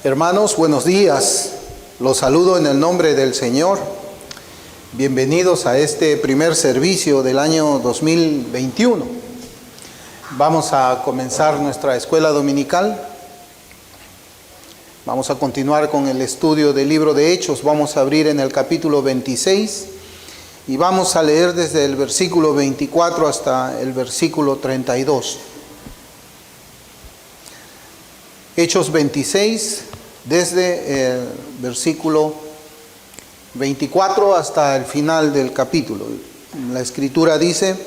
Hermanos, buenos días. Los saludo en el nombre del Señor. Bienvenidos a este primer servicio del año 2021. Vamos a comenzar nuestra escuela dominical. Vamos a continuar con el estudio del libro de Hechos. Vamos a abrir en el capítulo 26 y vamos a leer desde el versículo 24 hasta el versículo 32. Hechos 26, desde el versículo 24 hasta el final del capítulo. La Escritura dice: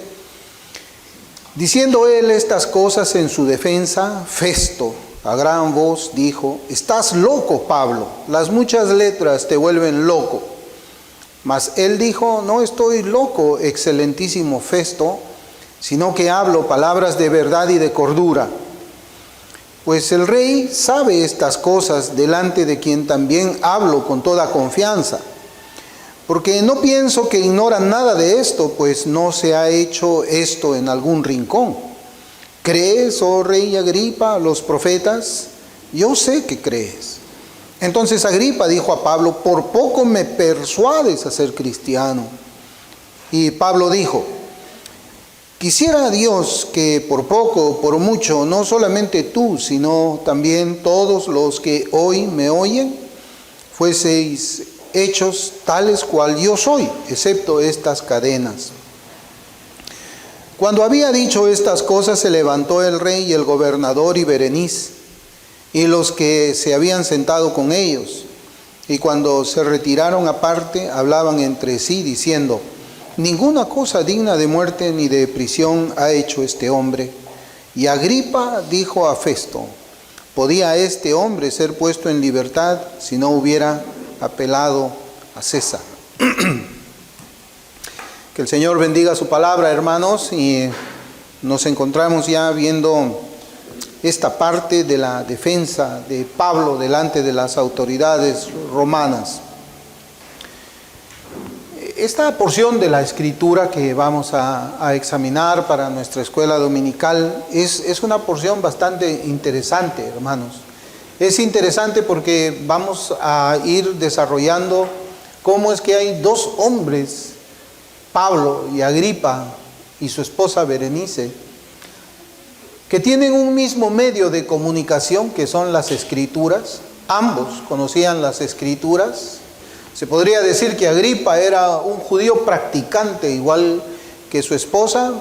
diciendo él estas cosas en su defensa, Festo a gran voz dijo: estás loco, Pablo, las muchas letras te vuelven loco. Mas él dijo: no estoy loco, excelentísimo Festo, sino que hablo palabras de verdad y de cordura. Pues el rey sabe estas cosas, delante de quien también hablo con toda confianza. Porque no pienso que ignoran nada de esto, pues no se ha hecho esto en algún rincón. ¿Crees, oh rey Agripa, a los profetas? Yo sé que crees. Entonces Agripa dijo a Pablo: por poco me persuades a ser cristiano. Y Pablo dijo: quisiera a Dios que por poco o por mucho, no solamente tú, sino también todos los que hoy me oyen, fueseis hechos tales cual yo soy, excepto estas cadenas. Cuando había dicho estas cosas, se levantó el rey y el gobernador y Berenice, y los que se habían sentado con ellos. Y cuando se retiraron aparte, hablaban entre sí, diciendo: ninguna cosa digna de muerte ni de prisión ha hecho este hombre. Y Agripa dijo a Festo: ¿podía este hombre ser puesto en libertad si no hubiera apelado a César? Que el Señor bendiga su palabra, hermanos, y nos encontramos ya viendo esta parte de la defensa de Pablo delante de las autoridades romanas. Esta porción de la Escritura que vamos a examinar para nuestra escuela dominical es una porción bastante interesante, hermanos. Es interesante porque vamos a ir desarrollando cómo es que hay dos hombres, Pablo y Agripa y su esposa Berenice, que tienen un mismo medio de comunicación, que son las Escrituras. Ambos conocían las Escrituras. Se podría decir que Agripa era un judío practicante igual que su esposa.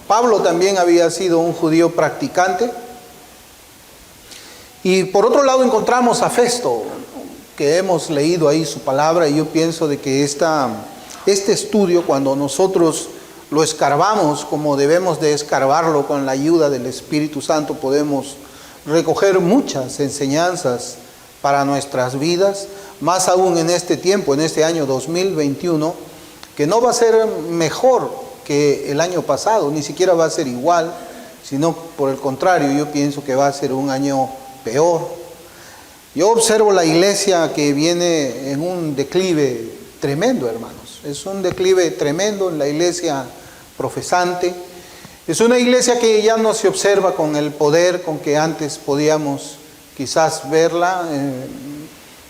Pablo también había sido un judío practicante. Y por otro lado encontramos a Festo, que hemos leído ahí su palabra, y yo pienso de que este estudio, cuando nosotros lo escarbamos como debemos de escarbarlo con la ayuda del Espíritu Santo, podemos recoger muchas enseñanzas para nuestras vidas, más aún en este tiempo, en este año 2021, que no va a ser mejor que el año pasado, ni siquiera va a ser igual, sino por el contrario, yo pienso que va a ser un año peor. Yo observo la iglesia que viene en un declive tremendo, hermanos. Es un declive tremendo en la iglesia profesante. Es una iglesia que ya no se observa con el poder con que antes podíamos quizás verla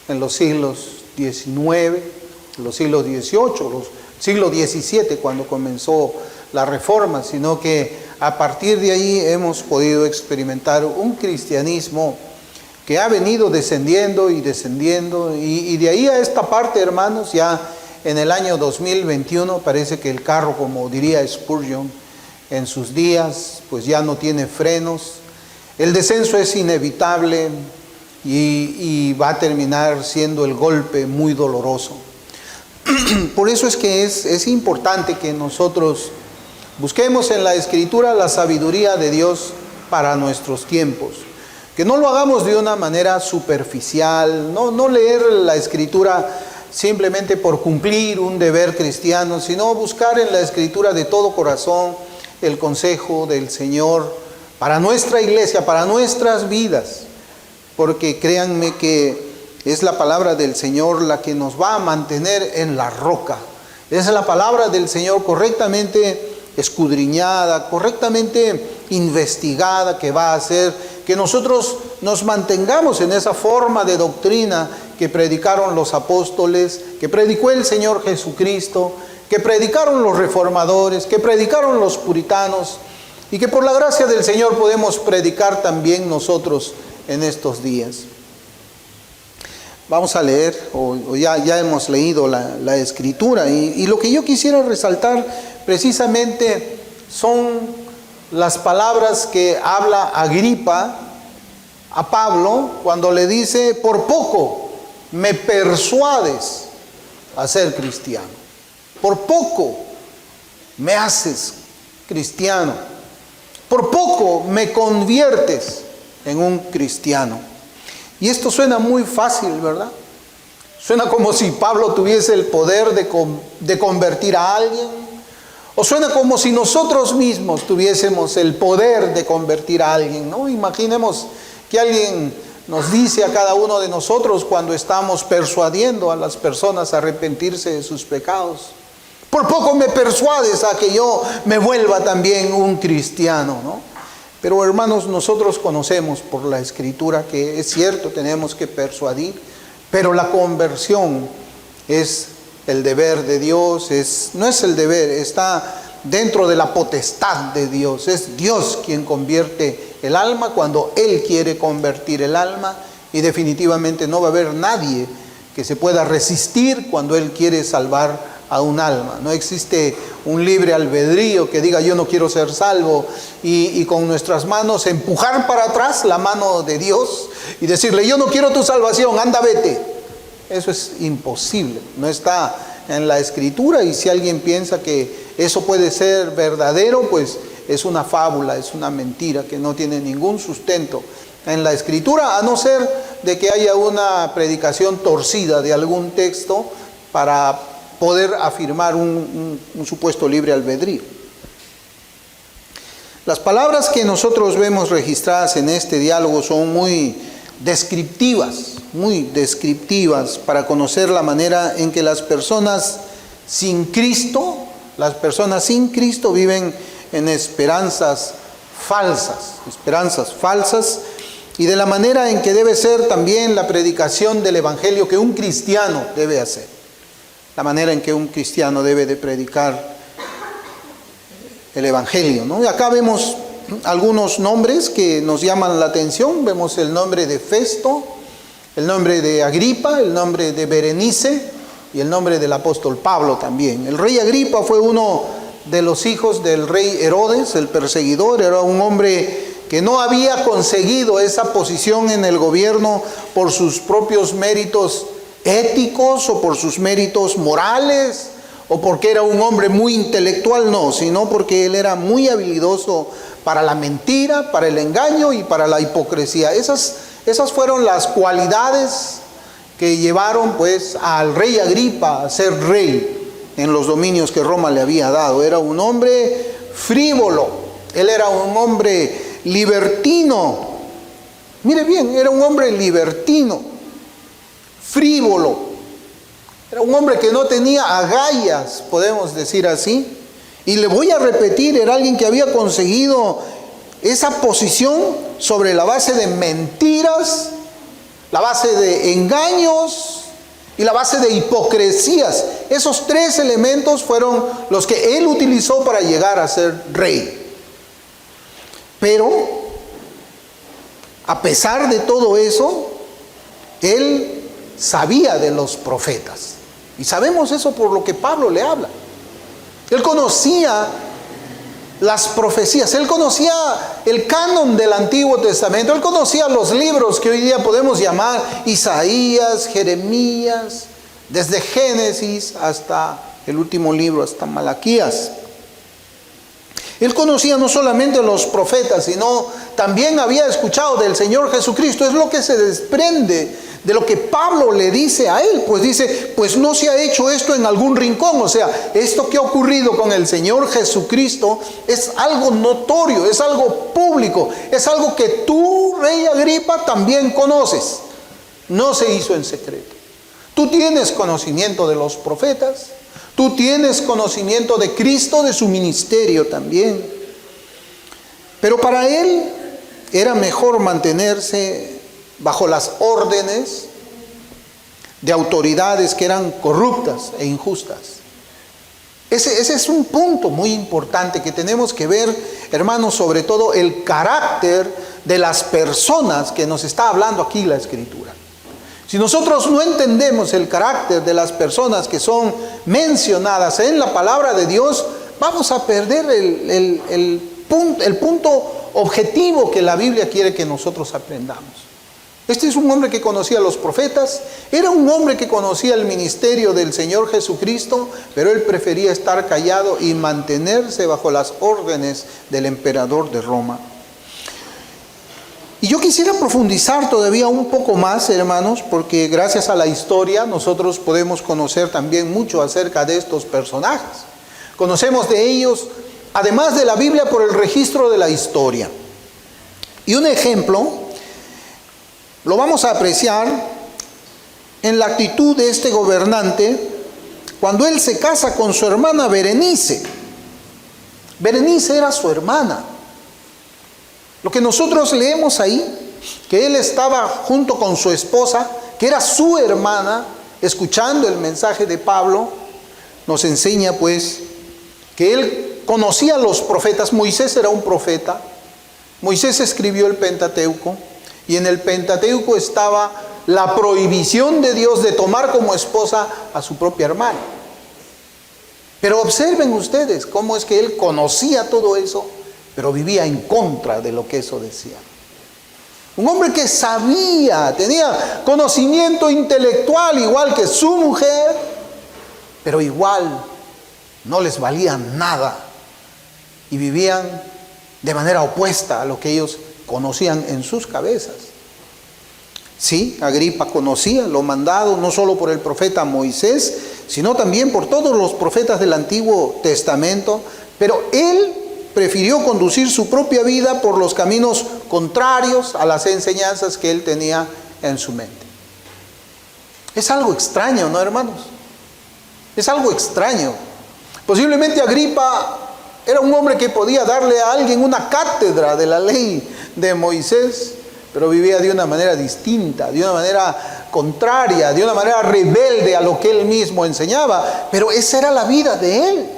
en los siglos XIX, los siglos XVIII, los siglos XVII, cuando comenzó la Reforma, sino que a partir de ahí hemos podido experimentar un cristianismo que ha venido descendiendo y descendiendo, y de ahí a esta parte, hermanos, ya en el año 2021 parece que el carro, como diría Spurgeon en sus días, pues ya no tiene frenos. El descenso es inevitable y va a terminar siendo el golpe muy doloroso. Por eso es que es importante que nosotros busquemos en la Escritura la sabiduría de Dios para nuestros tiempos. Que no lo hagamos de una manera superficial, no leer la Escritura simplemente por cumplir un deber cristiano, sino buscar en la Escritura de todo corazón el consejo del Señor para nuestra iglesia, para nuestras vidas. Porque créanme que es la palabra del Señor la que nos va a mantener en la roca. Es la palabra del Señor correctamente escudriñada, correctamente investigada, que va a hacer que nosotros nos mantengamos en esa forma de doctrina que predicaron los apóstoles, que predicó el Señor Jesucristo, que predicaron los reformadores, que predicaron los puritanos, y que por la gracia del Señor podemos predicar también nosotros en estos días. Vamos a leer, o ya hemos leído la Escritura, y lo que yo quisiera resaltar precisamente son las palabras que habla Agripa a Pablo cuando le dice: por poco me persuades a ser cristiano, por poco me haces cristiano, por poco me conviertes en un cristiano. Y esto suena muy fácil, ¿verdad? Suena como si Pablo tuviese el poder de convertir a alguien, o suena como si nosotros mismos tuviésemos el poder de convertir a alguien, ¿no? Imaginemos que alguien nos dice a cada uno de nosotros cuando estamos persuadiendo a las personas a arrepentirse de sus pecados: por poco me persuades a que yo me vuelva también un cristiano, ¿no? Pero hermanos, nosotros conocemos por la Escritura que es cierto, tenemos que persuadir, pero la conversión es el deber de Dios, no es el deber, está dentro de la potestad de Dios. Es Dios quien convierte el alma cuando Él quiere convertir el alma, y definitivamente no va a haber nadie que se pueda resistir cuando Él quiere salvar a un alma. No existe un libre albedrío que diga: yo no quiero ser salvo, y con nuestras manos empujar para atrás la mano de Dios y decirle: yo no quiero tu salvación, anda, vete. Eso es imposible, no está en la Escritura, y si alguien piensa que eso puede ser verdadero, pues es una fábula, es una mentira que no tiene ningún sustento en la Escritura, a no ser de que haya una predicación torcida de algún texto para poder afirmar un supuesto libre albedrío. Las palabras que nosotros vemos registradas en este diálogo son muy descriptivas para conocer la manera en que las personas sin Cristo viven en esperanzas falsas, y de la manera en que debe ser también la predicación del Evangelio que un cristiano debe hacer. La manera en que un cristiano debe de predicar el Evangelio, ¿no? Y acá vemos algunos nombres que nos llaman la atención. Vemos el nombre de Festo, el nombre de Agripa, el nombre de Berenice y el nombre del apóstol Pablo también. El rey Agripa fue uno de los hijos del rey Herodes, el perseguidor. Era un hombre que no había conseguido esa posición en el gobierno por sus propios méritos éticos o por sus méritos morales o porque era un hombre muy intelectual, no, sino porque él era muy habilidoso para la mentira, para el engaño y para la hipocresía. Esas fueron las cualidades que llevaron pues al rey Agripa a ser rey en los dominios que Roma le había dado. Era un hombre frívolo, él era un hombre libertino. Mire bien, era un hombre libertino, frívolo. Era un hombre que no tenía agallas, podemos decir así. Y le voy a repetir, era alguien que había conseguido esa posición sobre la base de mentiras, la base de engaños y la base de hipocresías. Esos tres elementos fueron los que él utilizó para llegar a ser rey. Pero, a pesar de todo eso, él sabía de los profetas. Y sabemos eso por lo que Pablo le habla. Él conocía las profecías, él conocía el canon del Antiguo Testamento, él conocía los libros que hoy día podemos llamar Isaías, Jeremías, desde Génesis hasta el último libro, hasta Malaquías. Él conocía no solamente los profetas, sino también había escuchado del Señor Jesucristo. Es lo que se desprende de lo que Pablo le dice a él. Pues dice, pues no se ha hecho esto en algún rincón. O sea, esto que ha ocurrido con el Señor Jesucristo es algo notorio, es algo público, es algo que tú, rey Agripa, también conoces. No se hizo en secreto. Tú tienes conocimiento de los profetas. Tú tienes conocimiento de Cristo, de su ministerio también. Pero para él era mejor mantenerse bajo las órdenes de autoridades que eran corruptas e injustas. Ese es un punto muy importante que tenemos que ver, hermanos, sobre todo el carácter de las personas que nos está hablando aquí la Escritura. Si nosotros no entendemos el carácter de las personas que son mencionadas en la palabra de Dios, vamos a perder el punto objetivo que la Biblia quiere que nosotros aprendamos. Este es un hombre que conocía a los profetas, era un hombre que conocía el ministerio del Señor Jesucristo, pero él prefería estar callado y mantenerse bajo las órdenes del emperador de Roma. Y yo quisiera profundizar todavía un poco más, hermanos, porque gracias a la historia nosotros podemos conocer también mucho acerca de estos personajes. Conocemos de ellos, además de la Biblia, por el registro de la historia. Y un ejemplo lo vamos a apreciar en la actitud de este gobernante cuando él se casa con su hermana Berenice. Berenice era su hermana. Lo que nosotros leemos ahí, que él estaba junto con su esposa, que era su hermana, escuchando el mensaje de Pablo, nos enseña pues que él conocía a los profetas. Moisés era un profeta. Moisés escribió el Pentateuco. Y en el Pentateuco estaba la prohibición de Dios de tomar como esposa a su propia hermana. Pero observen ustedes cómo es que él conocía todo eso, pero vivía en contra de lo que eso decía. Un hombre que sabía, tenía conocimiento intelectual igual que su mujer, pero igual no les valía nada y vivían de manera opuesta a lo que ellos conocían en sus cabezas. Sí, Agripa conocía lo mandado no solo por el profeta Moisés, sino también por todos los profetas del Antiguo Testamento, pero él prefirió conducir su propia vida por los caminos contrarios a las enseñanzas que él tenía en su mente. Es algo extraño, ¿no, hermanos? Es algo extraño. Posiblemente Agripa era un hombre que podía darle a alguien una cátedra de la ley de Moisés, pero vivía de una manera distinta, de una manera contraria, de una manera rebelde a lo que él mismo enseñaba, pero esa era la vida de él.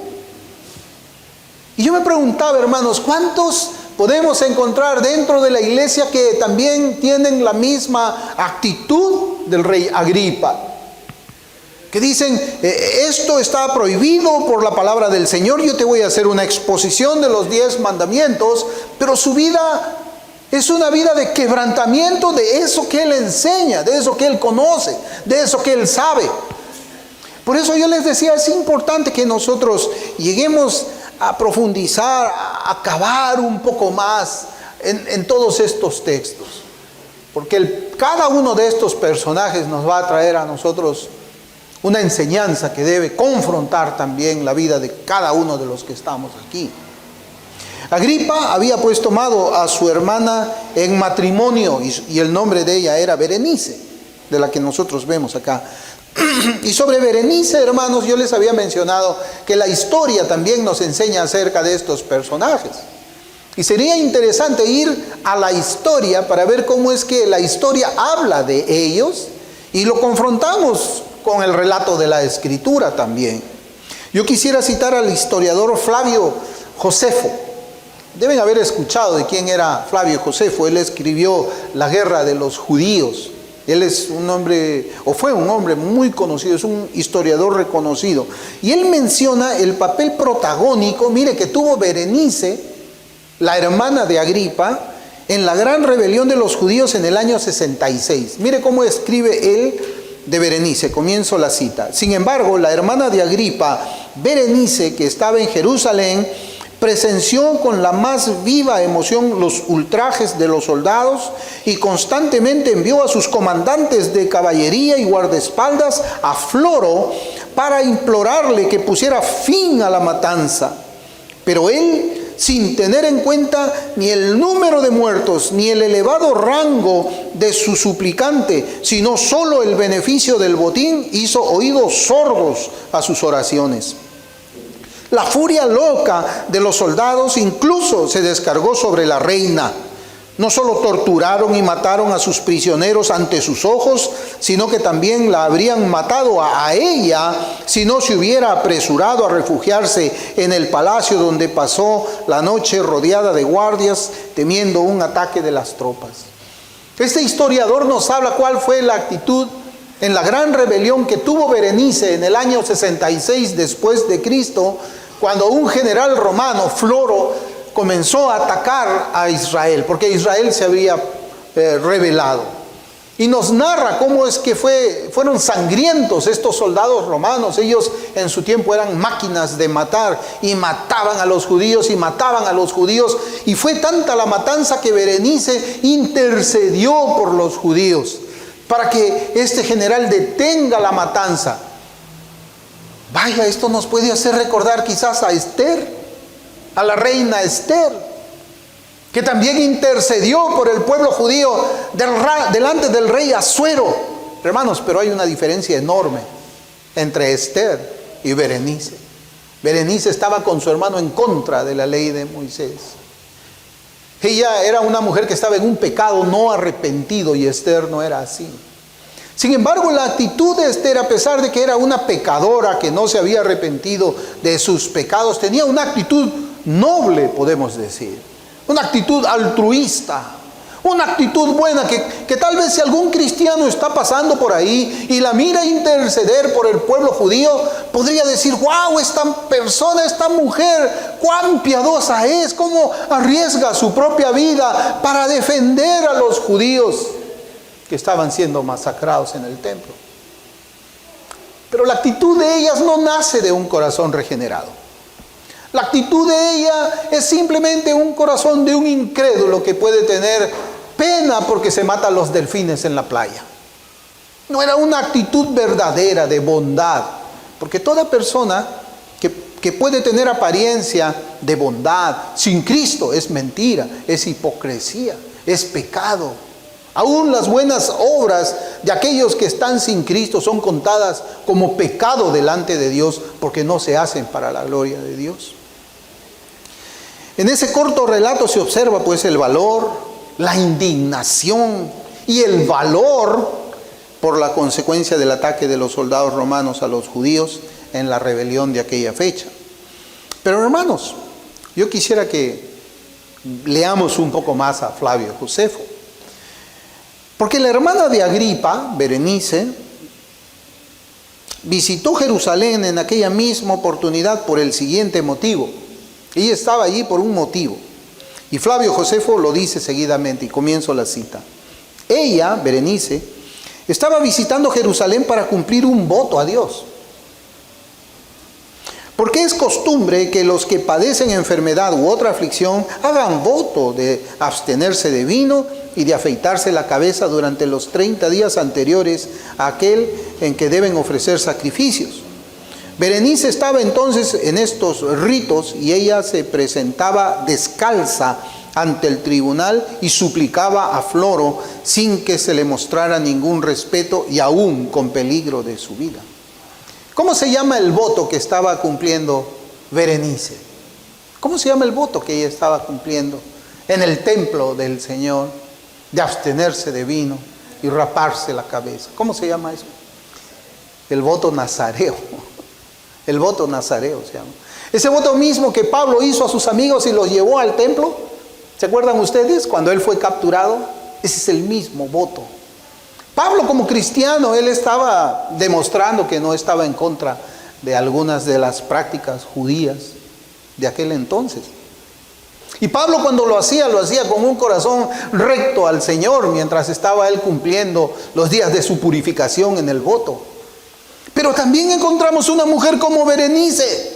Y yo me preguntaba, hermanos, ¿cuántos podemos encontrar dentro de la iglesia que también tienen la misma actitud del rey Agripa? Que dicen, esto está prohibido por la palabra del Señor, yo te voy a hacer una exposición de los 10 mandamientos, pero su vida es una vida de quebrantamiento de eso que él enseña, de eso que él conoce, de eso que él sabe. Por eso yo les decía, es importante que nosotros lleguemos a profundizar, a cavar un poco más en todos estos textos. Porque cada uno de estos personajes nos va a traer a nosotros una enseñanza que debe confrontar también la vida de cada uno de los que estamos aquí. Agripa había pues tomado a su hermana en matrimonio y el nombre de ella era Berenice, de la que nosotros vemos acá. Y sobre Berenice, hermanos, yo les había mencionado que la historia también nos enseña acerca de estos personajes. Y sería interesante ir a la historia para ver cómo es que la historia habla de ellos y lo confrontamos con el relato de la Escritura también. Yo quisiera citar al historiador Flavio Josefo. Deben haber escuchado de quién era Flavio Josefo. Él escribió La Guerra de los Judíos. Él es un hombre, o fue un hombre muy conocido, es un historiador reconocido. Y él menciona el papel protagónico, mire, que tuvo Berenice, la hermana de Agripa, en la gran rebelión de los judíos en el año 66. Mire cómo escribe él de Berenice, comienzo la cita. Sin embargo, la hermana de Agripa, Berenice, que estaba en Jerusalén, presenció con la más viva emoción los ultrajes de los soldados y constantemente envió a sus comandantes de caballería y guardaespaldas a Floro para implorarle que pusiera fin a la matanza. Pero él, sin tener en cuenta ni el número de muertos, ni el elevado rango de su suplicante, sino solo el beneficio del botín, hizo oídos sordos a sus oraciones. La furia loca de los soldados incluso se descargó sobre la reina, No solo torturaron y mataron a sus prisioneros ante sus ojos, sino que también la habrían matado a ella si no se hubiera apresurado a refugiarse en el palacio donde pasó la noche rodeada de guardias, temiendo un ataque de las tropas. Este historiador nos habla cuál fue la actitud en la gran rebelión que tuvo Berenice en el año 66 después de Cristo, cuando un general romano, Floro, comenzó a atacar a Israel, porque Israel se había rebelado. Y nos narra cómo es que fueron sangrientos estos soldados romanos. Ellos en su tiempo eran máquinas de matar, y mataban a los judíos, y mataban a los judíos. Y fue tanta la matanza que Berenice intercedió por los judíos, para que este general detenga la matanza. Vaya, esto nos puede hacer recordar quizás a Esther, a la reina Esther, que también intercedió por el pueblo judío delante del rey Asuero. Hermanos, pero hay una diferencia enorme entre Esther y Berenice. Berenice estaba con su hermano en contra de la ley de Moisés. Ella era una mujer que estaba en un pecado no arrepentido, y Esther no era así. Sin embargo, la actitud de Esther, a pesar de que era una pecadora que no se había arrepentido de sus pecados, tenía una actitud noble, podemos decir, una actitud altruista, una actitud buena que tal vez si algún cristiano está pasando por ahí y la mira interceder por el pueblo judío, podría decir: wow, esta persona, esta mujer, cuán piadosa es, cómo arriesga su propia vida para defender a los judíos que estaban siendo masacrados en el templo. Pero la actitud de ellas no nace de un corazón regenerado. La actitud de ella es simplemente un corazón de un incrédulo que puede tener pena porque se mata a los delfines en la playa. No era una actitud verdadera de bondad, porque toda persona que puede tener apariencia de bondad sin Cristo es mentira, es hipocresía, es pecado. Aún las buenas obras de aquellos que están sin Cristo son contadas como pecado delante de Dios, porque no se hacen para la gloria de Dios. En ese corto relato se observa pues el valor, la indignación y el valor por la consecuencia del ataque de los soldados romanos a los judíos en la rebelión de aquella fecha. Pero hermanos, yo quisiera que leamos un poco más a Flavio Josefo. Porque la hermana de Agripa, Berenice, visitó Jerusalén en aquella misma oportunidad por el siguiente motivo. Ella estaba allí por un motivo. Y Flavio Josefo lo dice seguidamente, y comienzo la cita. Ella, Berenice, estaba visitando Jerusalén para cumplir un voto a Dios. Porque es costumbre que los que padecen enfermedad u otra aflicción hagan voto de abstenerse de vino y de afeitarse la cabeza durante los 30 días anteriores a aquel en que deben ofrecer sacrificios. Berenice estaba entonces en estos ritos, y ella se presentaba descalza ante el tribunal y suplicaba a Floro sin que se le mostrara ningún respeto, y aún con peligro de su vida. ¿Cómo se llama el voto que estaba cumpliendo Berenice? ¿Cómo se llama el voto que ella estaba cumpliendo en el templo del Señor, de abstenerse de vino y raparse la cabeza? ¿Cómo se llama eso? El voto nazareo. El voto nazareo se llama. Ese voto mismo que Pablo hizo a sus amigos y los llevó al templo. ¿Se acuerdan ustedes cuando él fue capturado? Ese es el mismo voto. Pablo, como cristiano, él estaba demostrando que no estaba en contra de algunas de las prácticas judías de aquel entonces. Y Pablo, cuando lo hacía con un corazón recto al Señor, mientras estaba él cumpliendo los días de su purificación en el voto. Pero también encontramos una mujer como Berenice,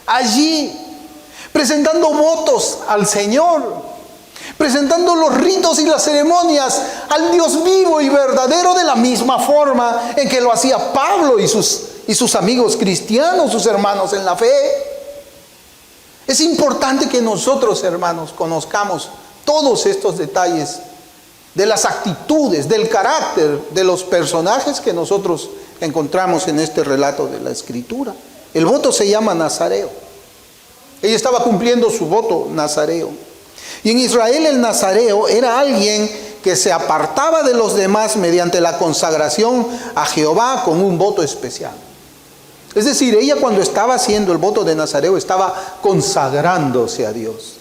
allí, presentando votos al Señor, presentando los ritos y las ceremonias al Dios vivo y verdadero, de la misma forma en que lo hacía Pablo y sus amigos cristianos, sus hermanos en la fe. Es importante que nosotros, hermanos, conozcamos todos estos detalles de las actitudes, del carácter de los personajes que nosotros encontramos en este relato de la Escritura. El voto se llama nazareo. Ella estaba cumpliendo su voto nazareo. Y en Israel el nazareo era alguien que se apartaba de los demás mediante la consagración a Jehová con un voto especial. Es decir, ella cuando estaba haciendo el voto de nazareo estaba consagrándose a Dios.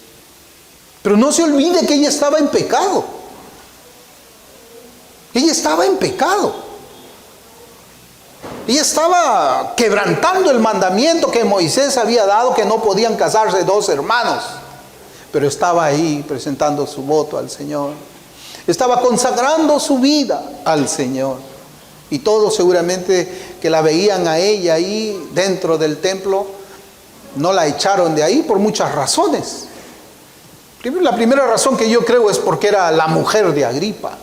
Pero no se olvide que ella estaba en pecado. Ella estaba en pecado. Ella estaba quebrantando el mandamiento que Moisés había dado, que no podían casarse dos hermanos. Pero estaba ahí presentando su voto al Señor. Estaba consagrando su vida al Señor. Y todos seguramente que la veían a ella ahí dentro del templo, no la echaron de ahí por muchas razones. La primera razón que yo creo es porque era la mujer de Agripa.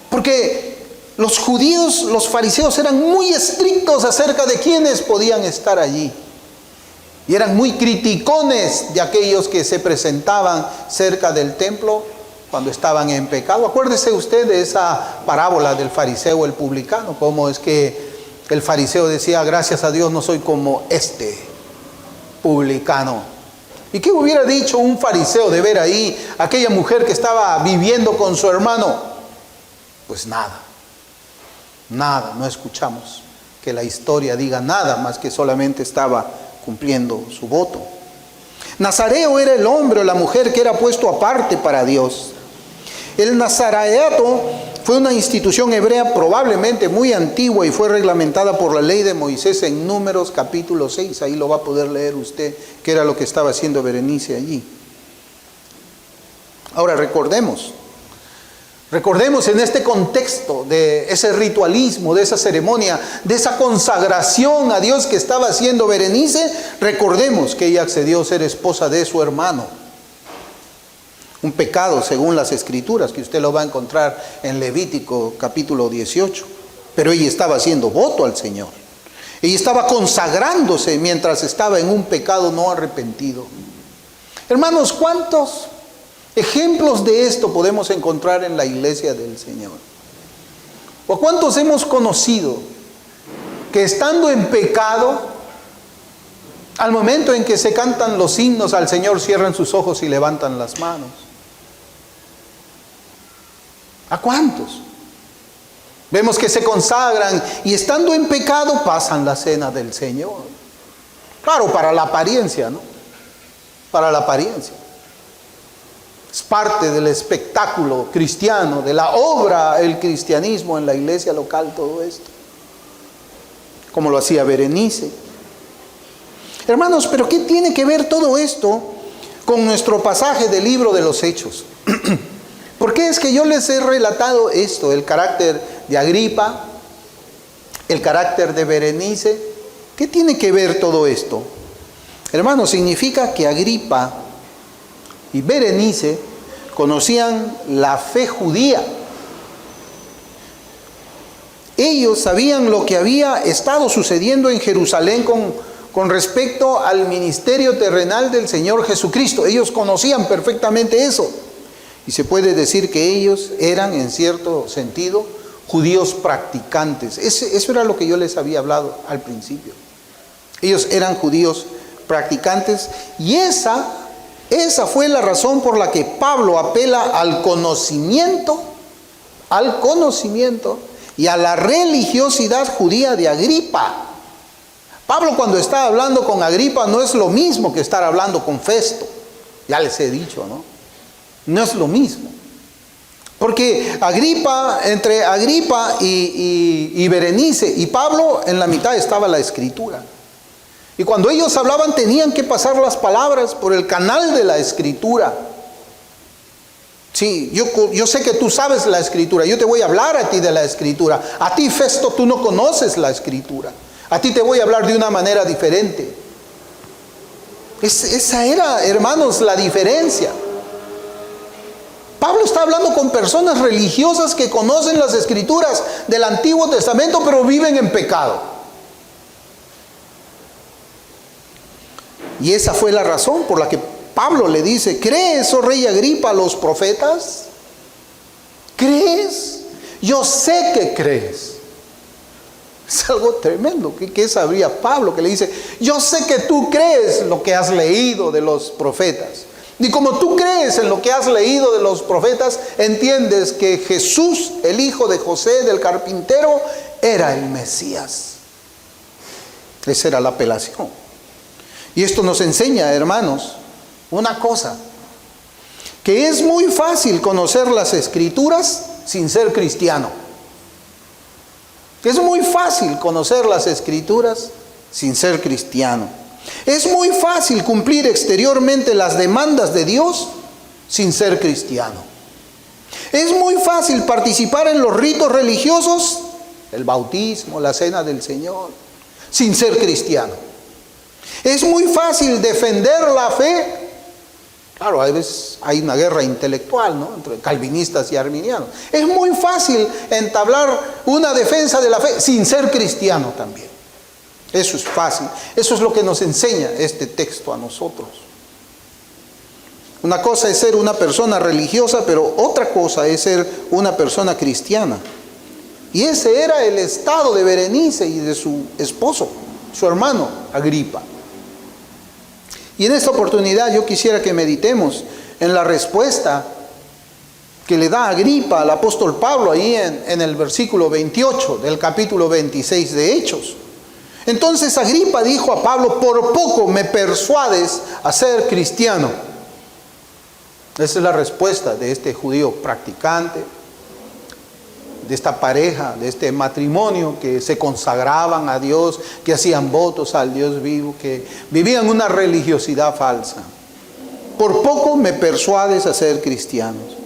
Porque los judíos, los fariseos eran muy estrictos acerca de quiénes podían estar allí. Y eran muy criticones de aquellos que se presentaban cerca del templo cuando estaban en pecado. Acuérdese usted de esa parábola del fariseo, el publicano. Cómo es que el fariseo decía, gracias a Dios no soy como este publicano. ¿Y qué hubiera dicho un fariseo de ver ahí a aquella mujer que estaba viviendo con su hermano? Pues nada, no escuchamos que la historia diga nada más que solamente estaba cumpliendo su voto. Nazareo era el hombre o la mujer que era puesto aparte para Dios. El nazareato fue una institución hebrea probablemente muy antigua y fue reglamentada por la ley de Moisés en Números capítulo 6. Ahí lo va a poder leer usted, que era lo que estaba haciendo Berenice allí. Ahora recordemos en este contexto de ese ritualismo, de esa ceremonia, de esa consagración a Dios que estaba haciendo Berenice, recordemos que ella accedió a ser esposa de su hermano. Un pecado según las Escrituras, que usted lo va a encontrar en Levítico capítulo 18. Pero ella estaba haciendo voto al Señor. Ella estaba consagrándose mientras estaba en un pecado no arrepentido. Hermanos, ¿cuántos ejemplos de esto podemos encontrar en la iglesia del Señor? ¿O cuántos hemos conocido que estando en pecado, al momento en que se cantan los himnos al Señor, cierran sus ojos y levantan las manos? ¿A cuántos? Vemos que se consagran y estando en pecado pasan la cena del Señor. Claro, para la apariencia, ¿no? Para la apariencia. Es parte del espectáculo cristiano, de la obra, el cristianismo en la iglesia local, todo esto. Como lo hacía Berenice. Hermanos, pero ¿qué tiene que ver todo esto con nuestro pasaje del libro de los Hechos? ¿Por qué es que yo les he relatado esto? El carácter de Agripa, el carácter de Berenice. ¿Qué tiene que ver todo esto? Hermanos, significa que Agripa y Berenice conocían la fe judía. Ellos sabían lo que había estado sucediendo en Jerusalén con respecto al ministerio terrenal del Señor Jesucristo. Ellos conocían perfectamente eso. Y se puede decir que ellos eran, en cierto sentido, judíos practicantes. Eso era lo que yo les había hablado al principio. Ellos eran judíos practicantes y esa fue la razón por la que Pablo apela al conocimiento y a la religiosidad judía de Agripa. Pablo, cuando está hablando con Agripa, no es lo mismo que estar hablando con Festo. Ya les he dicho, ¿no? No es lo mismo. Porque entre Agripa y Berenice y Pablo, en la mitad estaba la Escritura. Y cuando ellos hablaban tenían que pasar las palabras por el canal de la Escritura. Sí, yo sé que tú sabes la Escritura, yo te voy a hablar a ti de la Escritura. A ti, Festo, tú no conoces la Escritura. A ti te voy a hablar de una manera diferente. Esa era, hermanos, la diferencia. Pablo está hablando con personas religiosas que conocen las Escrituras del Antiguo Testamento, pero viven en pecado. Y esa fue la razón por la que Pablo le dice: ¿crees, oh rey Agripa, a los profetas? ¿Crees? Yo sé que crees. Es algo tremendo. ¿Qué sabría Pablo? Que le dice: yo sé que tú crees lo que has leído de los profetas. Ni como tú crees en lo que has leído de los profetas, entiendes que Jesús, el hijo de José, del carpintero, era el Mesías. Esa era la apelación. Y esto nos enseña, hermanos, una cosa, que es muy fácil conocer las Escrituras sin ser cristiano. Es muy fácil conocer las Escrituras sin ser cristiano. Es muy fácil cumplir exteriormente las demandas de Dios sin ser cristiano. Es muy fácil participar en los ritos religiosos, el bautismo, la cena del Señor, sin ser cristiano. Es muy fácil defender la fe. Claro, a veces hay una guerra intelectual, ¿no?, entre calvinistas y arminianos. Es muy fácil entablar una defensa de la fe sin ser cristiano también. Eso es fácil. Eso es lo que nos enseña este texto a nosotros. Una cosa es ser una persona religiosa, pero otra cosa es ser una persona cristiana. Y ese era el estado de Berenice y de su esposo, su hermano Agripa. Y en esta oportunidad yo quisiera que meditemos en la respuesta que le da Agripa al apóstol Pablo ahí en el versículo 28 del capítulo 26 de Hechos. Entonces Agripa dijo a Pablo: por poco me persuades a ser cristiano. Esa es la respuesta de este judío practicante, de esta pareja, de este matrimonio que se consagraban a Dios, que hacían votos al Dios vivo, que vivían una religiosidad falsa. Por poco me persuades a ser cristianos.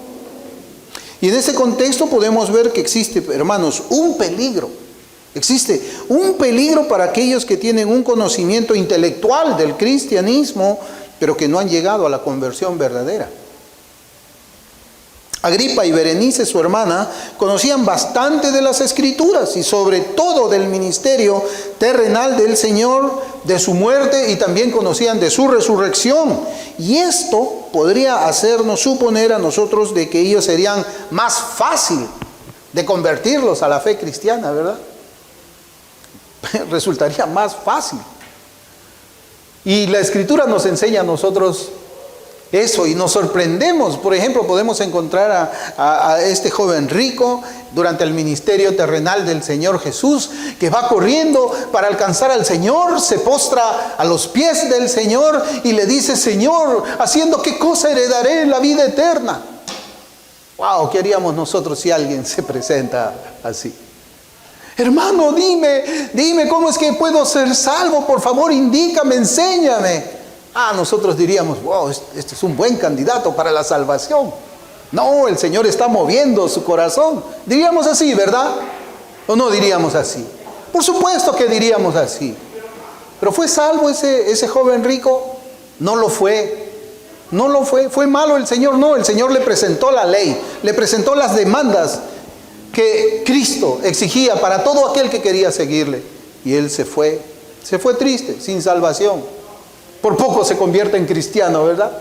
Y en ese contexto podemos ver que existe, hermanos, un peligro. Existe un peligro para aquellos que tienen un conocimiento intelectual del cristianismo, pero que no han llegado a la conversión verdadera. Agripa y Berenice, su hermana, conocían bastante de las Escrituras y sobre todo del ministerio terrenal del Señor, de su muerte, y también conocían de su resurrección. Y esto podría hacernos suponer a nosotros de que ellos serían más fácil de convertirlos a la fe cristiana, ¿verdad? Resultaría más fácil. Y la Escritura nos enseña a nosotros eso, y nos sorprendemos. Por ejemplo, podemos encontrar a este joven rico durante el ministerio terrenal del Señor Jesús, que va corriendo para alcanzar al Señor, se postra a los pies del Señor y le dice: Señor, ¿haciendo qué cosa heredaré la vida eterna? Wow, ¿qué haríamos nosotros si alguien se presenta así? Hermano, dime cómo es que puedo ser salvo, por favor, indícame, enséñame. Nosotros diríamos: wow, este es un buen candidato para la salvación. No, el Señor está moviendo su corazón. Diríamos así, ¿verdad? ¿O no diríamos así? Por supuesto que diríamos así. ¿Pero fue salvo ese joven rico? No lo fue. No lo fue. ¿Fue malo el Señor? No, el Señor le presentó la ley, le presentó las demandas que Cristo exigía para todo aquel que quería seguirle. Y él se fue triste, sin salvación. Por poco se convierte en cristiano, ¿verdad?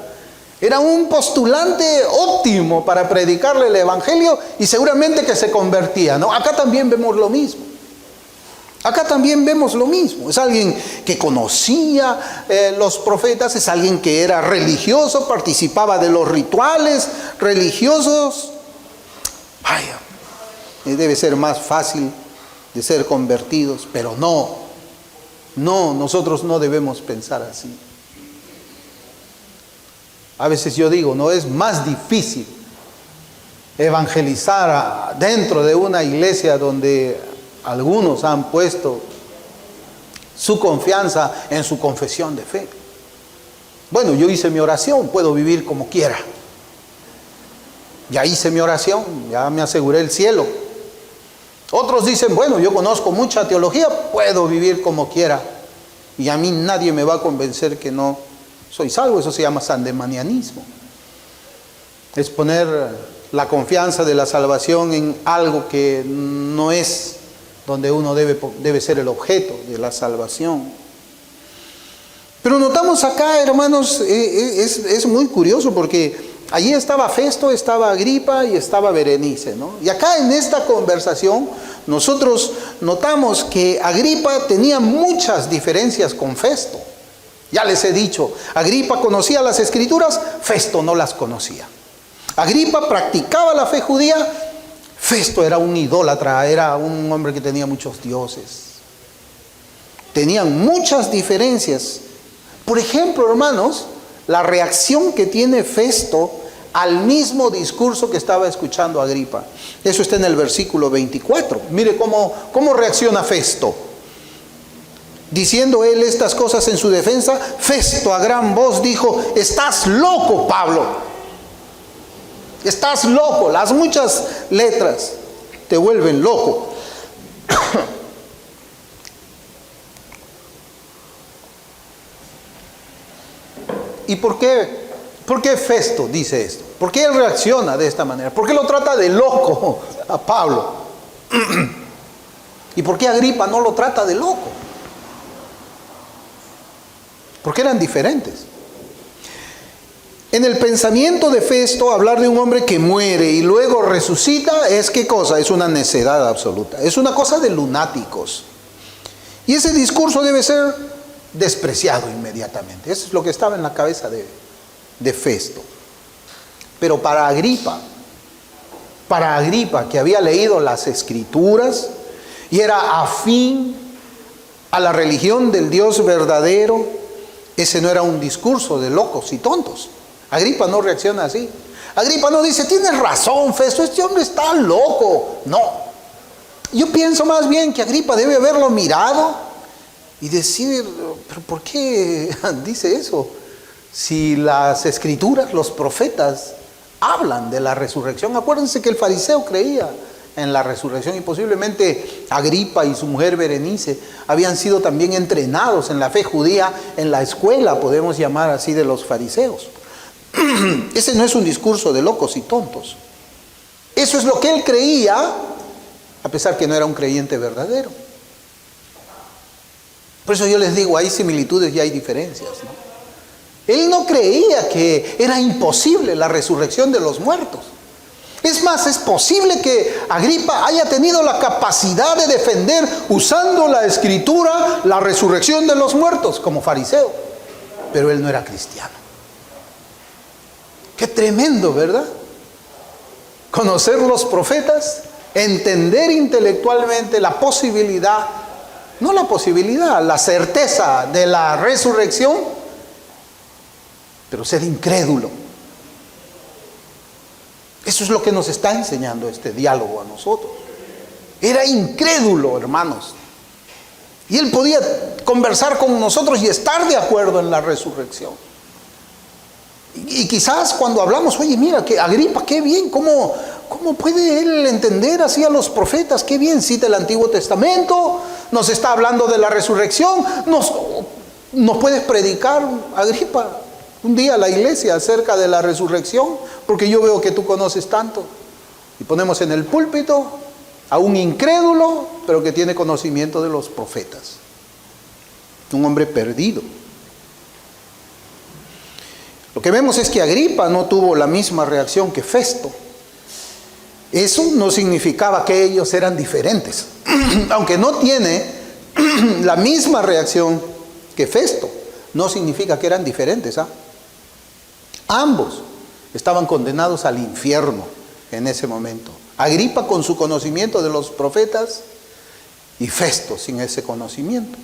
Era un postulante óptimo para predicarle el evangelio y seguramente que se convertía, ¿no? Acá también vemos lo mismo. Es alguien que conocía los profetas, es alguien que era religioso, participaba de los rituales religiosos. Vaya, debe ser más fácil de ser convertidos, pero no, nosotros no debemos pensar así. A veces yo digo, no es más difícil evangelizar dentro de una iglesia donde algunos han puesto su confianza en su confesión de fe. Bueno, yo hice mi oración, puedo vivir como quiera. Ya hice mi oración, ya me aseguré el cielo. Otros dicen: bueno, yo conozco mucha teología, puedo vivir como quiera. Y a mí nadie me va a convencer que no soy salvo. Eso se llama sandemanianismo. Es poner la confianza de la salvación en algo que no es donde uno debe ser el objeto de la salvación. Pero notamos acá, hermanos, es muy curioso porque allí estaba Festo, estaba Agripa y estaba Berenice, ¿no? Y acá en esta conversación nosotros notamos que Agripa tenía muchas diferencias con Festo. Ya les he dicho, Agripa conocía las Escrituras, Festo no las conocía. Agripa practicaba la fe judía, Festo era un idólatra, era un hombre que tenía muchos dioses. Tenían muchas diferencias. Por ejemplo, hermanos, la reacción que tiene Festo al mismo discurso que estaba escuchando Agripa. Eso está en el versículo 24. Mire cómo reacciona Festo. Diciendo él estas cosas en su defensa, Festo a gran voz dijo: estás loco, Pablo. Estás loco. Las muchas letras te vuelven loco. ¿Y por qué Festo dice esto? ¿Por qué él reacciona de esta manera? ¿Por qué lo trata de loco a Pablo? ¿Y por qué Agripa no lo trata de loco? Porque eran diferentes. En el pensamiento de Festo, hablar de un hombre que muere y luego resucita es ¿qué cosa? Es una necedad absoluta. Es una cosa de lunáticos. Y ese discurso debe ser despreciado inmediatamente. Eso es lo que estaba en la cabeza de Festo. Pero para Agripa, que había leído las Escrituras y era afín a la religión del Dios verdadero, ese no era un discurso de locos y tontos. Agripa no reacciona así. Agripa no dice: tienes razón, Festo, este hombre está loco. No. Yo pienso más bien que Agripa debe haberlo mirado y decir: ¿pero por qué dice eso? Si las Escrituras, los profetas, hablan de la resurrección. Acuérdense que el fariseo creía en la resurrección y posiblemente Agripa y su mujer Berenice habían sido también entrenados en la fe judía, en la escuela, podemos llamar así, de los fariseos. Ese no es un discurso de locos y tontos. Eso es lo que él creía, a pesar que no era un creyente verdadero. Por eso yo les digo, hay similitudes y hay diferencias, ¿no? Él no creía que era imposible la resurrección de los muertos. Es más, es posible que Agripa haya tenido la capacidad de defender, usando la Escritura, la resurrección de los muertos como fariseo. Pero él no era cristiano. Qué tremendo, ¿verdad? Conocer los profetas, entender intelectualmente la posibilidad, no la posibilidad, la certeza de la resurrección, pero ser incrédulo. Eso es lo que nos está enseñando este diálogo a nosotros. Era incrédulo, hermanos. Y él podía conversar con nosotros y estar de acuerdo en la resurrección. Y quizás cuando hablamos, oye, mira, que Agripa, qué bien, ¿cómo puede él entender así a los profetas? Qué bien, cita el Antiguo Testamento, nos está hablando de la resurrección, nos puedes predicar, Agripa, un día a la iglesia acerca de la resurrección, porque yo veo que tú conoces tanto. Y ponemos en el púlpito a un incrédulo, pero que tiene conocimiento de los profetas. Un hombre perdido. Lo que vemos es que Agripa no tuvo la misma reacción que Festo. Eso no significaba que ellos eran diferentes. Aunque no tiene la misma reacción que Festo, no significa que eran diferentes, ¿ah? Ambos estaban condenados al infierno en ese momento. Agripa con su conocimiento de los profetas y Festo sin ese conocimiento.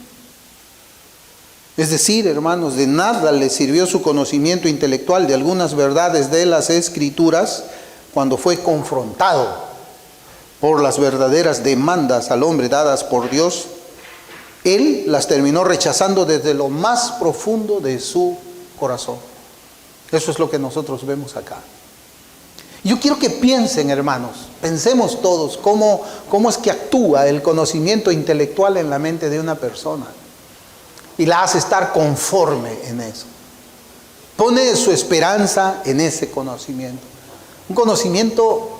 Es decir, hermanos, de nada le sirvió su conocimiento intelectual de algunas verdades de las Escrituras cuando fue confrontado por las verdaderas demandas al hombre dadas por Dios. Él las terminó rechazando desde lo más profundo de su corazón. Eso es lo que nosotros vemos acá. Yo quiero que piensen, hermanos, pensemos todos cómo es que actúa el conocimiento intelectual en la mente de una persona y la hace estar conforme en eso. Pone su esperanza en ese conocimiento. Un conocimiento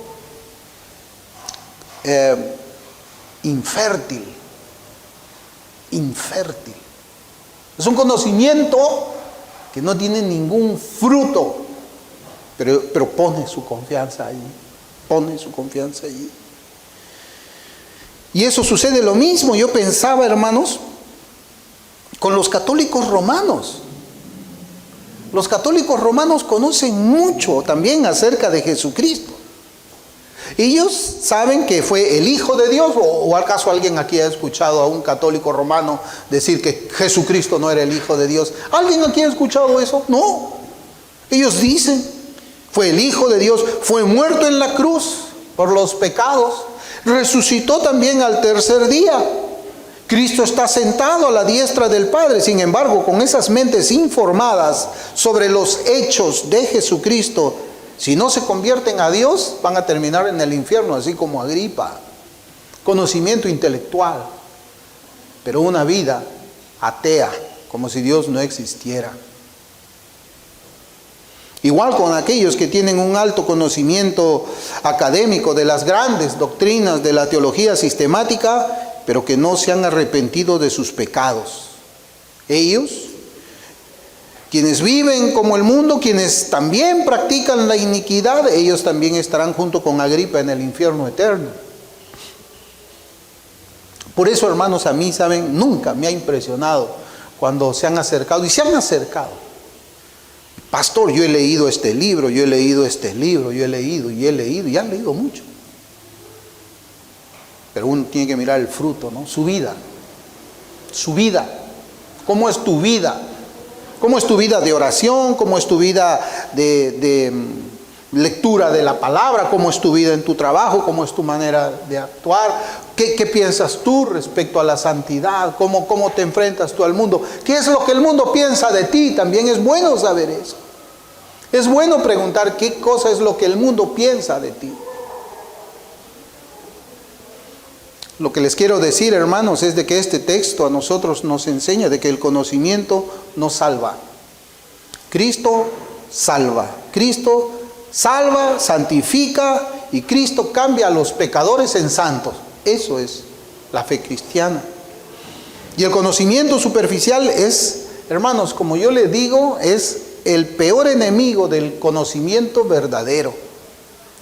infértil. Es un conocimiento que no tiene ningún fruto, pero pone su confianza allí. Y eso sucede lo mismo, yo pensaba, hermanos, con los católicos romanos. Los católicos romanos conocen mucho también acerca de Jesucristo. Ellos saben que fue el Hijo de Dios, o acaso alguien aquí ha escuchado a un católico romano decir que Jesucristo no era el Hijo de Dios. ¿Alguien aquí ha escuchado eso? No. Ellos dicen, fue el Hijo de Dios, fue muerto en la cruz por los pecados, resucitó también al tercer día. Cristo está sentado a la diestra del Padre. Sin embargo, con esas mentes informadas sobre los hechos de Jesucristo, si no se convierten a Dios, van a terminar en el infierno, así como Agripa. Conocimiento intelectual, pero una vida atea, como si Dios no existiera. Igual con aquellos que tienen un alto conocimiento académico de las grandes doctrinas de la teología sistemática, pero que no se han arrepentido de sus pecados. Ellos, quienes viven como el mundo, quienes también practican la iniquidad, ellos también estarán junto con Agripa en el infierno eterno. Por eso, hermanos, a mí, ¿saben? Nunca me ha impresionado cuando se han acercado, y se han acercado. Pastor, yo he leído este libro, yo he leído este libro, yo he leído, y han leído mucho. Pero uno tiene que mirar el fruto, ¿no? Su vida. Su vida. ¿Cómo es tu vida? ¿Cómo es tu vida de oración? ¿Cómo es tu vida de lectura de la palabra? ¿Cómo es tu vida en tu trabajo? ¿Cómo es tu manera de actuar? ¿Qué piensas tú respecto a la santidad? ¿Cómo te enfrentas tú al mundo? ¿Qué es lo que el mundo piensa de ti? También es bueno saber eso. Es bueno preguntar qué cosa es lo que el mundo piensa de ti. Lo que les quiero decir, hermanos, es de que este texto a nosotros nos enseña de que el conocimiento nos salva. Cristo salva. Cristo salva, santifica, y Cristo cambia a los pecadores en santos. Eso es la fe cristiana. Y el conocimiento superficial es, hermanos, como yo les digo, es el peor enemigo del conocimiento verdadero.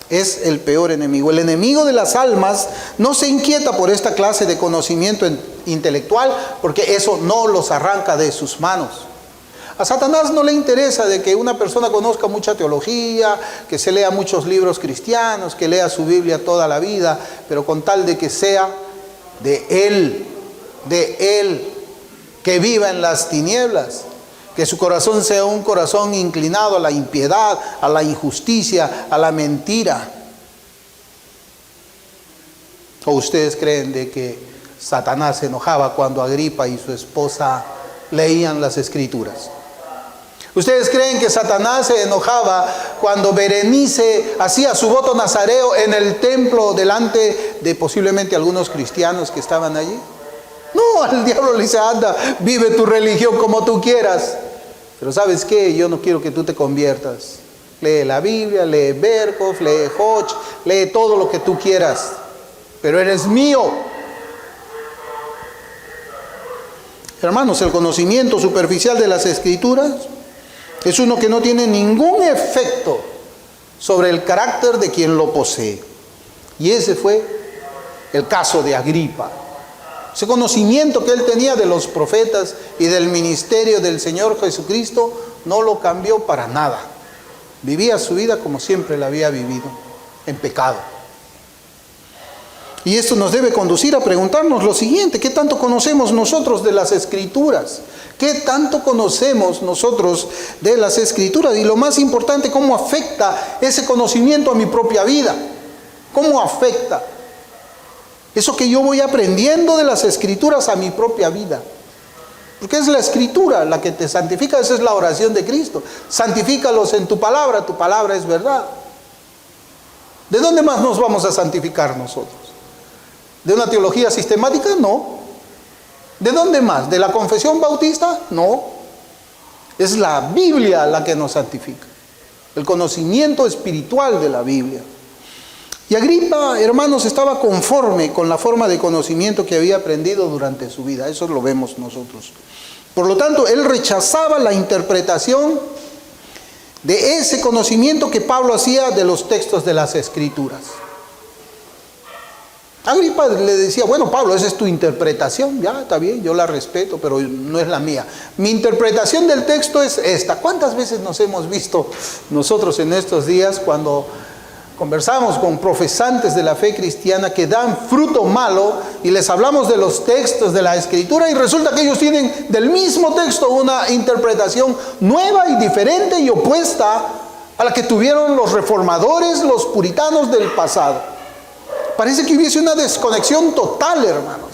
Es el peor enemigo. El enemigo de las almas no se inquieta por esta clase de conocimiento intelectual, porque eso no los arranca de sus manos. A Satanás no le interesa de que una persona conozca mucha teología, que se lea muchos libros cristianos, que lea su Biblia toda la vida, pero con tal de que sea de Él, que viva en las tinieblas. Que su corazón sea un corazón inclinado a la impiedad, a la injusticia, a la mentira. ¿O ustedes creen de que Satanás se enojaba cuando Agripa y su esposa leían las Escrituras? ¿Ustedes creen que Satanás se enojaba cuando Berenice hacía su voto nazareo en el templo delante de posiblemente algunos cristianos que estaban allí? No, al diablo le dice, anda, vive tu religión como tú quieras. Pero ¿sabes qué? Yo no quiero que tú te conviertas. Lee la Biblia, lee Berkhof, lee Hodge, lee todo lo que tú quieras. Pero eres mío. Hermanos, el conocimiento superficial de las Escrituras es uno que no tiene ningún efecto sobre el carácter de quien lo posee. Y ese fue el caso de Agripa. Ese conocimiento que él tenía de los profetas y del ministerio del Señor Jesucristo no lo cambió para nada. Vivía su vida como siempre la había vivido, en pecado. Y esto nos debe conducir a preguntarnos lo siguiente: ¿qué tanto conocemos nosotros de las Escrituras? ¿Qué tanto conocemos nosotros de las Escrituras? Y lo más importante, ¿cómo afecta ese conocimiento a mi propia vida? ¿Cómo afecta eso que yo voy aprendiendo de las Escrituras a mi propia vida? Porque es la Escritura la que te santifica. Esa es la oración de Cristo. Santifícalos en tu palabra es verdad. ¿De dónde más nos vamos a santificar nosotros? ¿De una teología sistemática? No. ¿De dónde más? ¿De la confesión bautista? No. Es la Biblia la que nos santifica. El conocimiento espiritual de la Biblia. Y Agripa, hermanos, estaba conforme con la forma de conocimiento que había aprendido durante su vida. Eso lo vemos nosotros. Por lo tanto, él rechazaba la interpretación de ese conocimiento que Pablo hacía de los textos de las Escrituras. Agripa le decía, bueno, Pablo, esa es tu interpretación, ya está bien, yo la respeto, pero no es la mía. Mi interpretación del texto es esta. ¿Cuántas veces nos hemos visto nosotros en estos días cuando conversamos con profesantes de la fe cristiana que dan fruto malo y les hablamos de los textos de la Escritura y resulta que ellos tienen del mismo texto una interpretación nueva y diferente y opuesta a la que tuvieron los reformadores, los puritanos del pasado? Parece que hubiese una desconexión total, hermanos.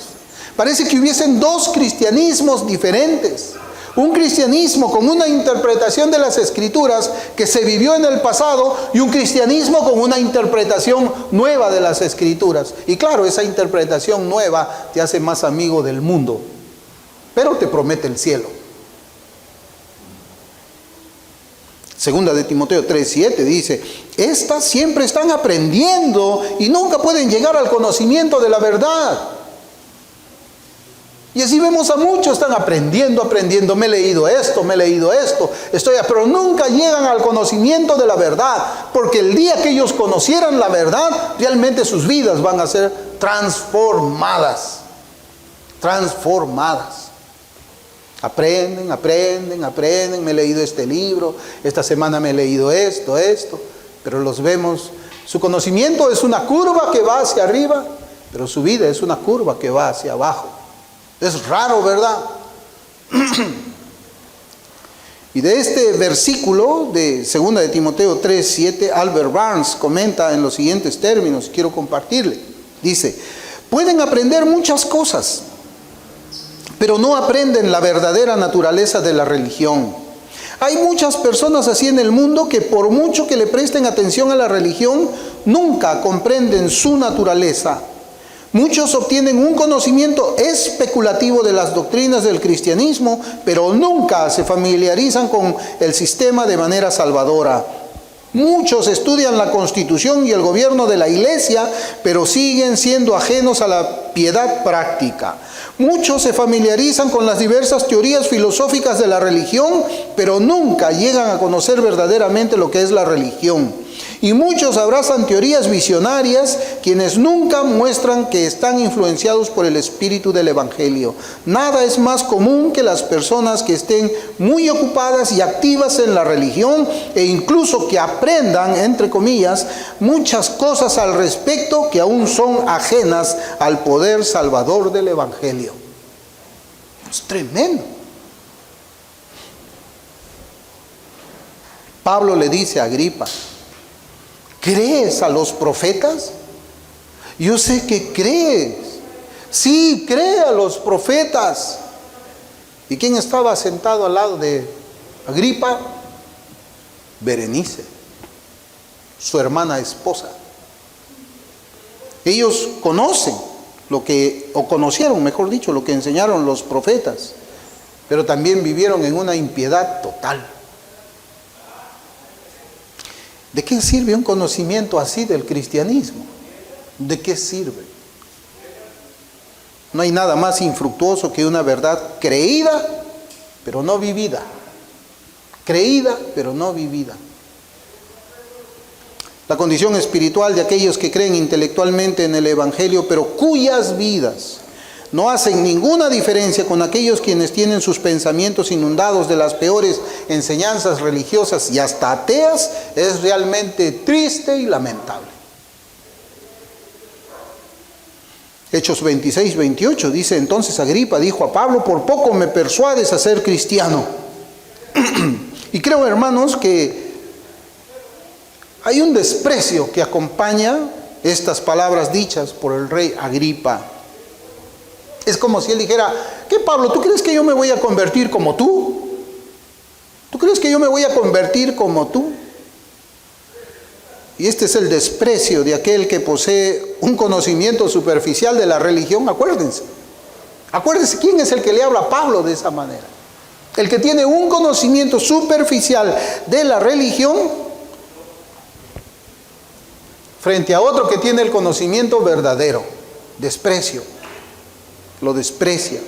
Parece que hubiesen dos cristianismos diferentes. Un cristianismo con una interpretación de las Escrituras que se vivió en el pasado y un cristianismo con una interpretación nueva de las Escrituras. Y claro, esa interpretación nueva te hace más amigo del mundo, pero te promete el cielo. Segunda de Timoteo 3:7 dice, estas siempre están aprendiendo y nunca pueden llegar al conocimiento de la verdad. Y así vemos a muchos, están aprendiendo, me he leído esto, pero nunca llegan al conocimiento de la verdad, porque el día que ellos conocieran la verdad, realmente sus vidas van a ser transformadas. Aprenden, me he leído este libro, esta semana me he leído esto, pero los vemos, su conocimiento es una curva que va hacia arriba, pero su vida es una curva que va hacia abajo. Es raro, ¿verdad? Y de este versículo de 2 de Timoteo 3:7, Albert Barnes comenta en los siguientes términos, quiero compartirle. Dice, pueden aprender muchas cosas, pero no aprenden la verdadera naturaleza de la religión. Hay muchas personas así en el mundo que por mucho que le presten atención a la religión, nunca comprenden su naturaleza. Muchos obtienen un conocimiento especulativo de las doctrinas del cristianismo, pero nunca se familiarizan con el sistema de manera salvadora. Muchos estudian la constitución y el gobierno de la iglesia, pero siguen siendo ajenos a la piedad práctica. Muchos se familiarizan con las diversas teorías filosóficas de la religión, pero nunca llegan a conocer verdaderamente lo que es la religión. Y muchos abrazan teorías visionarias, quienes nunca muestran que están influenciados por el espíritu del Evangelio. Nada es más común que las personas que estén muy ocupadas y activas en la religión e incluso que aprendan, entre comillas, muchas cosas al respecto que aún son ajenas al poder salvador del Evangelio. Es tremendo. Pablo le dice a Agripa, ¿crees a los profetas? Yo sé que crees. Sí, cree a los profetas. ¿Y quién estaba sentado al lado de Agripa? Berenice, su hermana esposa. Ellos conocen conocieron, mejor dicho, lo que enseñaron los profetas, pero también vivieron en una impiedad total. ¿De qué sirve un conocimiento así del cristianismo? ¿De qué sirve? No hay nada más infructuoso que una verdad creída, pero no vivida. Creída, pero no vivida. La condición espiritual de aquellos que creen intelectualmente en el Evangelio, pero cuyas vidas no hacen ninguna diferencia con aquellos quienes tienen sus pensamientos inundados de las peores enseñanzas religiosas y hasta ateas, es realmente triste y lamentable. Hechos 26-28 dice, entonces Agripa dijo a Pablo, por poco me persuades a ser cristiano. Y creo, hermanos, que hay un desprecio que acompaña estas palabras dichas por el rey Agripa. Es como si él dijera, ¿qué, Pablo? ¿Tú crees que yo me voy a convertir como tú? ¿Tú crees que yo me voy a convertir como tú? Y este es el desprecio de aquel que posee un conocimiento superficial de la religión. Acuérdense quién es el que le habla a Pablo de esa manera. El que tiene un conocimiento superficial de la religión frente a otro que tiene el conocimiento verdadero. Desprecio. Lo desprecia.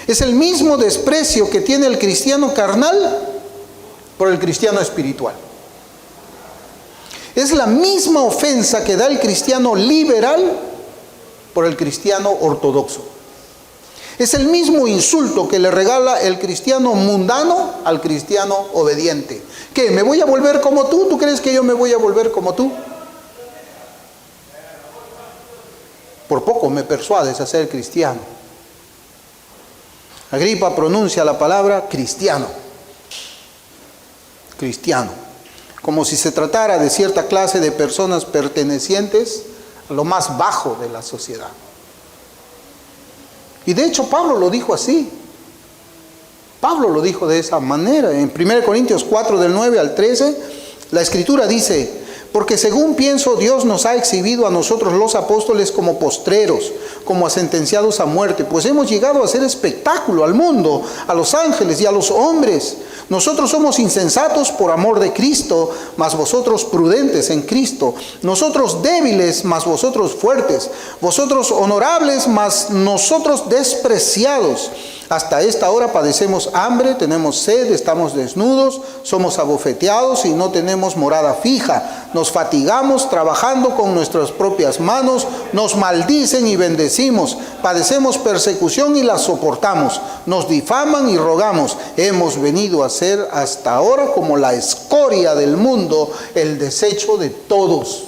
Es el mismo desprecio que tiene el cristiano carnal por el cristiano espiritual. Es la misma ofensa que da el cristiano liberal por el cristiano ortodoxo. Es el mismo insulto que le regala el cristiano mundano al cristiano obediente. ¿Qué? ¿Me voy a volver como tú? ¿Tú crees que yo me voy a volver como tú? Por poco me persuades a ser cristiano. Agripa pronuncia la palabra cristiano. Cristiano. Como si se tratara de cierta clase de personas pertenecientes a lo más bajo de la sociedad. Y de hecho Pablo lo dijo así. Pablo lo dijo de esa manera. En 1 Corintios 4, del 9 al 13, la Escritura dice: porque según pienso, Dios nos ha exhibido a nosotros los apóstoles como postreros, como a sentenciados a muerte, pues hemos llegado a hacer espectáculo al mundo, a los ángeles y a los hombres. Nosotros somos insensatos por amor de Cristo, mas vosotros prudentes en Cristo. Nosotros débiles, mas vosotros fuertes. Vosotros honorables, mas nosotros despreciados. Hasta esta hora padecemos hambre, tenemos sed, estamos desnudos, somos abofeteados y no tenemos morada fija. Nos fatigamos trabajando con nuestras propias manos, nos maldicen y bendecimos. Padecemos persecución y la soportamos. Nos difaman y rogamos. Hemos venido a ser hasta ahora como la escoria del mundo, el desecho de todos.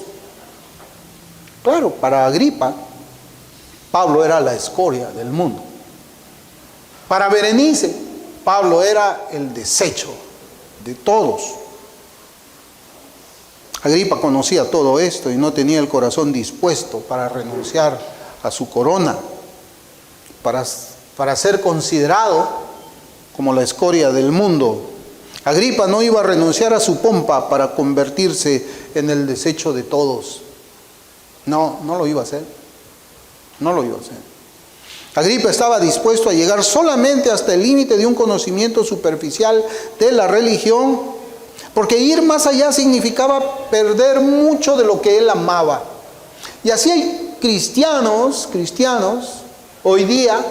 Claro, para Agripa, Pablo era la escoria del mundo. Para Berenice, Pablo era el desecho de todos. Agripa conocía todo esto y no tenía el corazón dispuesto para renunciar a su corona, para ser considerado como la escoria del mundo. Agripa no iba a renunciar a su pompa para convertirse en el desecho de todos. No lo iba a hacer. No lo iba a hacer. Agripa estaba dispuesto a llegar solamente hasta el límite de un conocimiento superficial de la religión, porque ir más allá significaba perder mucho de lo que él amaba. Y así hay cristianos hoy día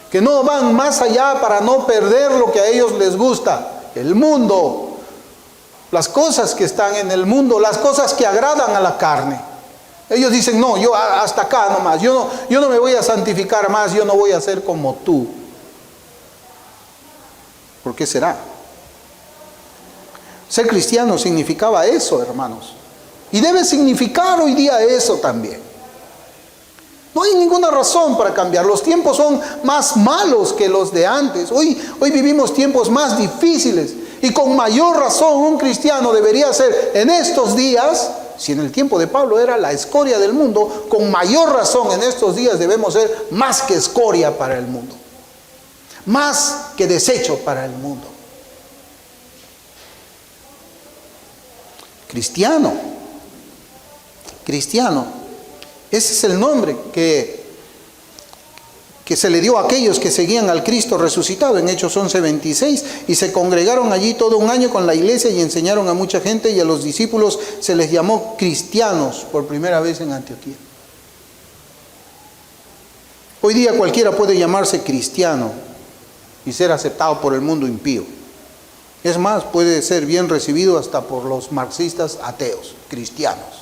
que no van más allá para no perder lo que a ellos les gusta, el mundo, las cosas que están en el mundo, las cosas que agradan a la carne. Ellos dicen: no, yo hasta acá nomás, yo no me voy a santificar más, yo no voy a ser como tú. ¿Por qué será? Ser cristiano significaba eso, hermanos. Y debe significar hoy día eso también. No hay ninguna razón para cambiar. Los tiempos son más malos que los de antes. Hoy vivimos tiempos más difíciles. Y con mayor razón un cristiano debería ser en estos días. Si en el tiempo de Pablo era la escoria del mundo, con mayor razón en estos días debemos ser más que escoria para el mundo. Más que desecho para el mundo. Cristiano. Ese es el nombre que se le dio a aquellos que seguían al Cristo resucitado en Hechos 11:26, y se congregaron allí todo un año con la iglesia y enseñaron a mucha gente, y a los discípulos se les llamó cristianos por primera vez en Antioquía. Hoy día cualquiera puede llamarse cristiano y ser aceptado por el mundo impío. Es más, puede ser bien recibido hasta por los marxistas ateos, cristianos.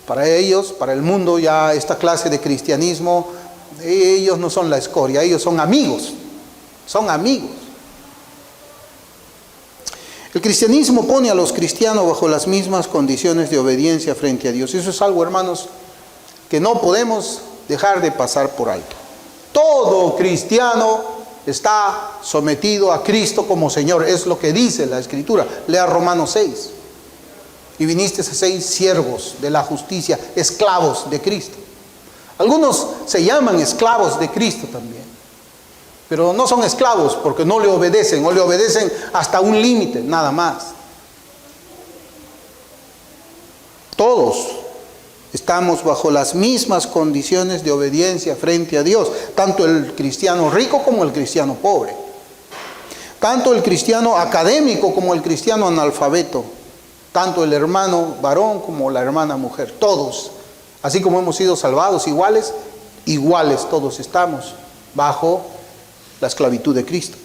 Para ellos, para el mundo, ya esta clase de cristianismo, ellos no son la escoria, ellos son amigos. Son amigos. El cristianismo pone a los cristianos bajo las mismas condiciones de obediencia frente a Dios. Eso es algo, hermanos, que no podemos dejar de pasar por alto. Todo cristiano está sometido a Cristo como Señor. Es lo que dice la Escritura. Lea Romanos 6. Y viniste a ser siervos de la justicia, esclavos de Cristo. Algunos se llaman esclavos de Cristo también, pero no son esclavos porque no le obedecen, o le obedecen hasta un límite, nada más. Todos estamos bajo las mismas condiciones de obediencia frente a Dios, tanto el cristiano rico como el cristiano pobre, tanto el cristiano académico como el cristiano analfabeto, tanto el hermano varón como la hermana mujer, todos. Así como hemos sido salvados iguales todos estamos bajo la esclavitud de Cristo.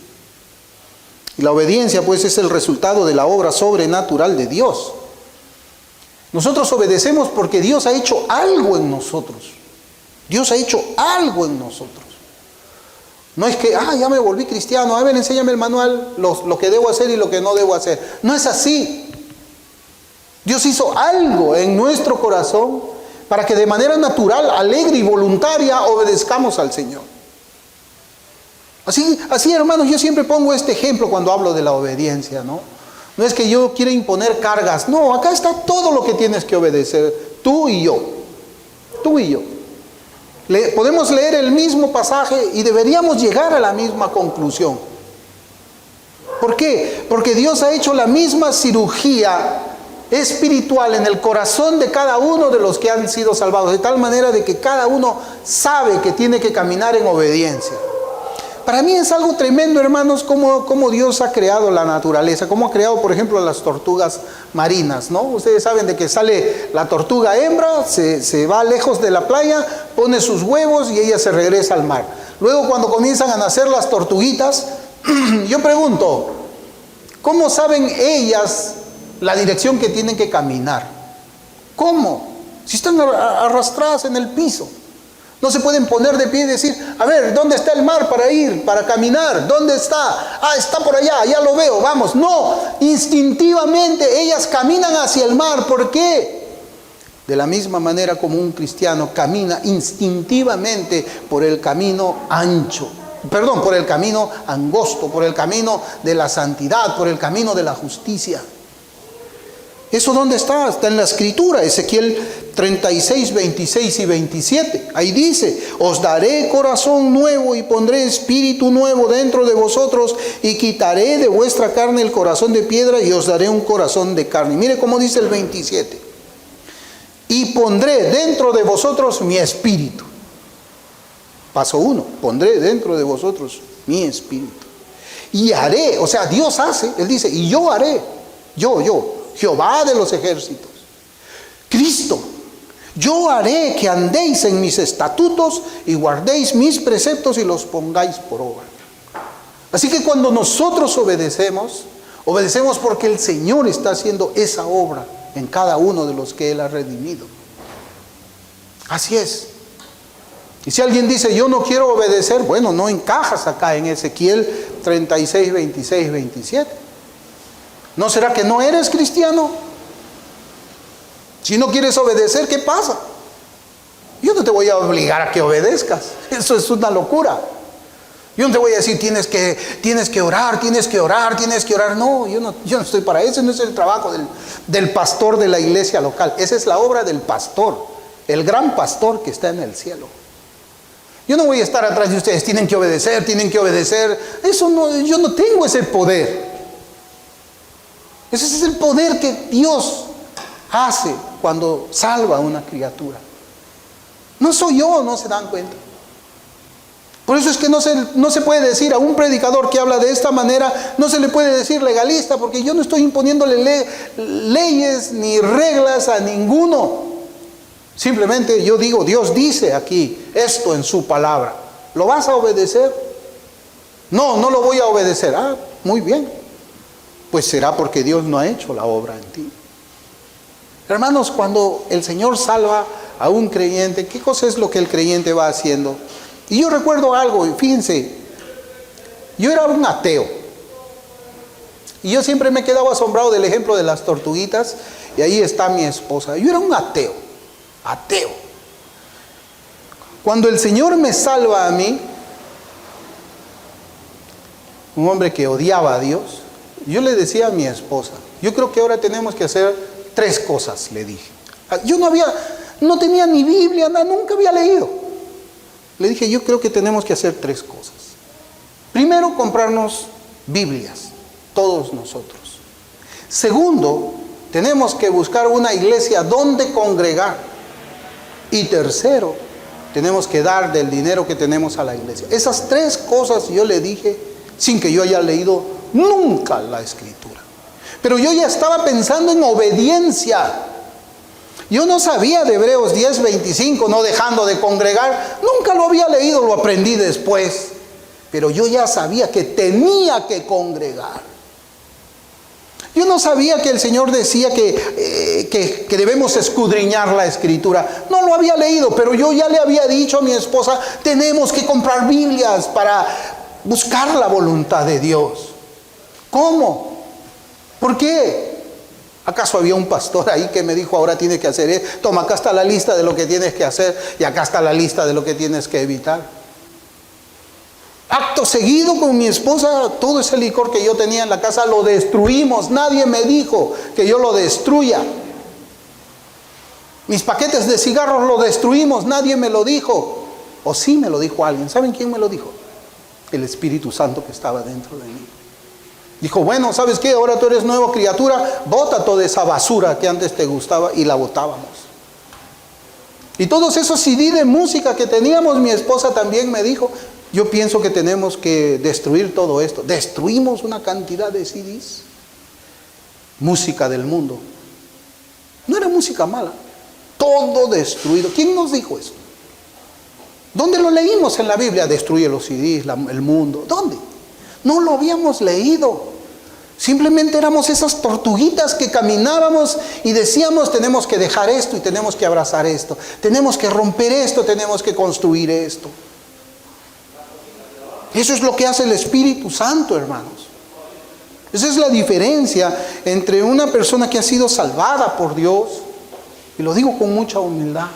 Y la obediencia pues es el resultado de la obra sobrenatural de Dios. Nosotros obedecemos porque Dios ha hecho algo en nosotros. Dios ha hecho algo en nosotros. No es que, ya me volví cristiano, a ver, enséñame el manual, lo que debo hacer y lo que no debo hacer. No es así. Dios hizo algo en nuestro corazón para que de manera natural, alegre y voluntaria obedezcamos al Señor. Así, hermanos, yo siempre pongo este ejemplo cuando hablo de la obediencia, ¿no? No es que yo quiera imponer cargas. No, acá está todo lo que tienes que obedecer, tú y yo. Tú y yo. Podemos leer el mismo pasaje y deberíamos llegar a la misma conclusión. ¿Por qué? Porque Dios ha hecho la misma cirugía espiritual en el corazón de cada uno de los que han sido salvados, de tal manera de que cada uno sabe que tiene que caminar en obediencia. Para mí es algo tremendo, hermanos, cómo Dios ha creado la naturaleza, cómo ha creado, por ejemplo, las tortugas marinas, ¿no? Ustedes saben de que sale la tortuga hembra, se va lejos de la playa, pone sus huevos y ella se regresa al mar. Luego, cuando comienzan a nacer las tortuguitas, yo pregunto, ¿cómo saben ellas la dirección que tienen que caminar? ¿Cómo? Si están arrastradas en el piso. No se pueden poner de pie y decir, a ver, ¿dónde está el mar para ir, para caminar? ¿Dónde está? Está por allá, ya lo veo, vamos. No, instintivamente ellas caminan hacia el mar. ¿Por qué? De la misma manera como un cristiano camina instintivamente por el camino ancho. Por el camino angosto, por el camino de la santidad, por el camino de la justicia. ¿Eso dónde está? Está en la Escritura, Ezequiel 36, 26 y 27. Ahí dice, os daré corazón nuevo y pondré espíritu nuevo dentro de vosotros y quitaré de vuestra carne el corazón de piedra y os daré un corazón de carne. Mire cómo dice el 27. Y pondré dentro de vosotros mi espíritu. Paso 1, pondré dentro de vosotros mi espíritu. Y haré, o sea, Dios hace, Él dice, y yo haré, yo, Jehová de los ejércitos, Cristo, yo haré que andéis en mis estatutos y guardéis mis preceptos y los pongáis por obra. Así que cuando nosotros obedecemos porque el Señor está haciendo esa obra en cada uno de los que Él ha redimido. Así es. Y si alguien dice, yo no quiero obedecer, bueno, no encajas acá en Ezequiel 36, 26, 27. ¿No será que no eres cristiano? Si no quieres obedecer, ¿qué pasa? Yo no te voy a obligar a que obedezcas. Eso es una locura. Yo no te voy a decir, tienes que orar. No, yo no estoy para eso. No es el trabajo del pastor de la iglesia local. Esa es la obra del pastor, el gran pastor que está en el cielo. Yo no voy a estar atrás de ustedes, tienen que obedecer. Eso no, yo no tengo ese poder. Ese es el poder que Dios hace cuando salva a una criatura. No soy yo, no se dan cuenta. Por eso es que no se puede decir a un predicador que habla de esta manera, no se le puede decir legalista, porque yo no estoy imponiéndole leyes ni reglas a ninguno. Simplemente yo digo, Dios dice aquí esto en su palabra. ¿Lo vas a obedecer? No lo voy a obedecer. Muy bien. Pues será porque Dios no ha hecho la obra en ti. Hermanos, cuando el Señor salva a un creyente, ¿qué cosa es lo que el creyente va haciendo? Y yo recuerdo algo, fíjense, yo era un ateo. Y yo siempre me he quedado asombrado del ejemplo de las tortuguitas, y ahí está mi esposa. Yo era un ateo. Cuando el Señor me salva a mí, un hombre que odiaba a Dios, yo le decía a mi esposa, yo creo que ahora tenemos que hacer 3 cosas, le dije. Yo no tenía ni Biblia, nunca había leído. Le dije, yo creo que tenemos que hacer 3 cosas. Primero, comprarnos Biblias, todos nosotros. Segundo, tenemos que buscar una iglesia donde congregar. Y tercero, tenemos que dar del dinero que tenemos a la iglesia. Esas 3 cosas yo le dije sin que yo haya leído nunca la Escritura. Pero yo ya estaba pensando en obediencia. Yo no sabía de Hebreos 10, 25, no dejando de congregar. Nunca lo había leído, lo aprendí después. Pero yo ya sabía que tenía que congregar. Yo no sabía que el Señor decía que debemos escudriñar la Escritura. No lo había leído, pero yo ya le había dicho a mi esposa, tenemos que comprar Biblias para buscar la voluntad de Dios. ¿Cómo? ¿Por qué? ¿Acaso había un pastor ahí que me dijo, ahora tienes que hacer esto? Toma, acá está la lista de lo que tienes que hacer y acá está la lista de lo que tienes que evitar. Acto seguido con mi esposa, todo ese licor que yo tenía en la casa lo destruimos. Nadie me dijo que yo lo destruya. Mis paquetes de cigarros lo destruimos, nadie me lo dijo. O sí me lo dijo alguien. ¿Saben quién me lo dijo? El Espíritu Santo que estaba dentro de mí. Dijo, bueno, ¿sabes qué? Ahora tú eres nueva criatura, bota toda esa basura que antes te gustaba, y la botábamos. Y todos esos CD de música que teníamos, mi esposa también me dijo, yo pienso que tenemos que destruir todo esto. Destruimos una cantidad de CDs. Música del mundo. No era música mala. Todo destruido. ¿Quién nos dijo eso? ¿Dónde lo leímos en la Biblia? Destruye los CDs, el mundo. ¿Dónde? No lo habíamos leído. Simplemente éramos esas tortuguitas que caminábamos y decíamos, tenemos que dejar esto y tenemos que abrazar esto. Tenemos que romper esto, tenemos que construir esto. Eso es lo que hace el Espíritu Santo, hermanos. Esa es la diferencia entre una persona que ha sido salvada por Dios, y lo digo con mucha humildad,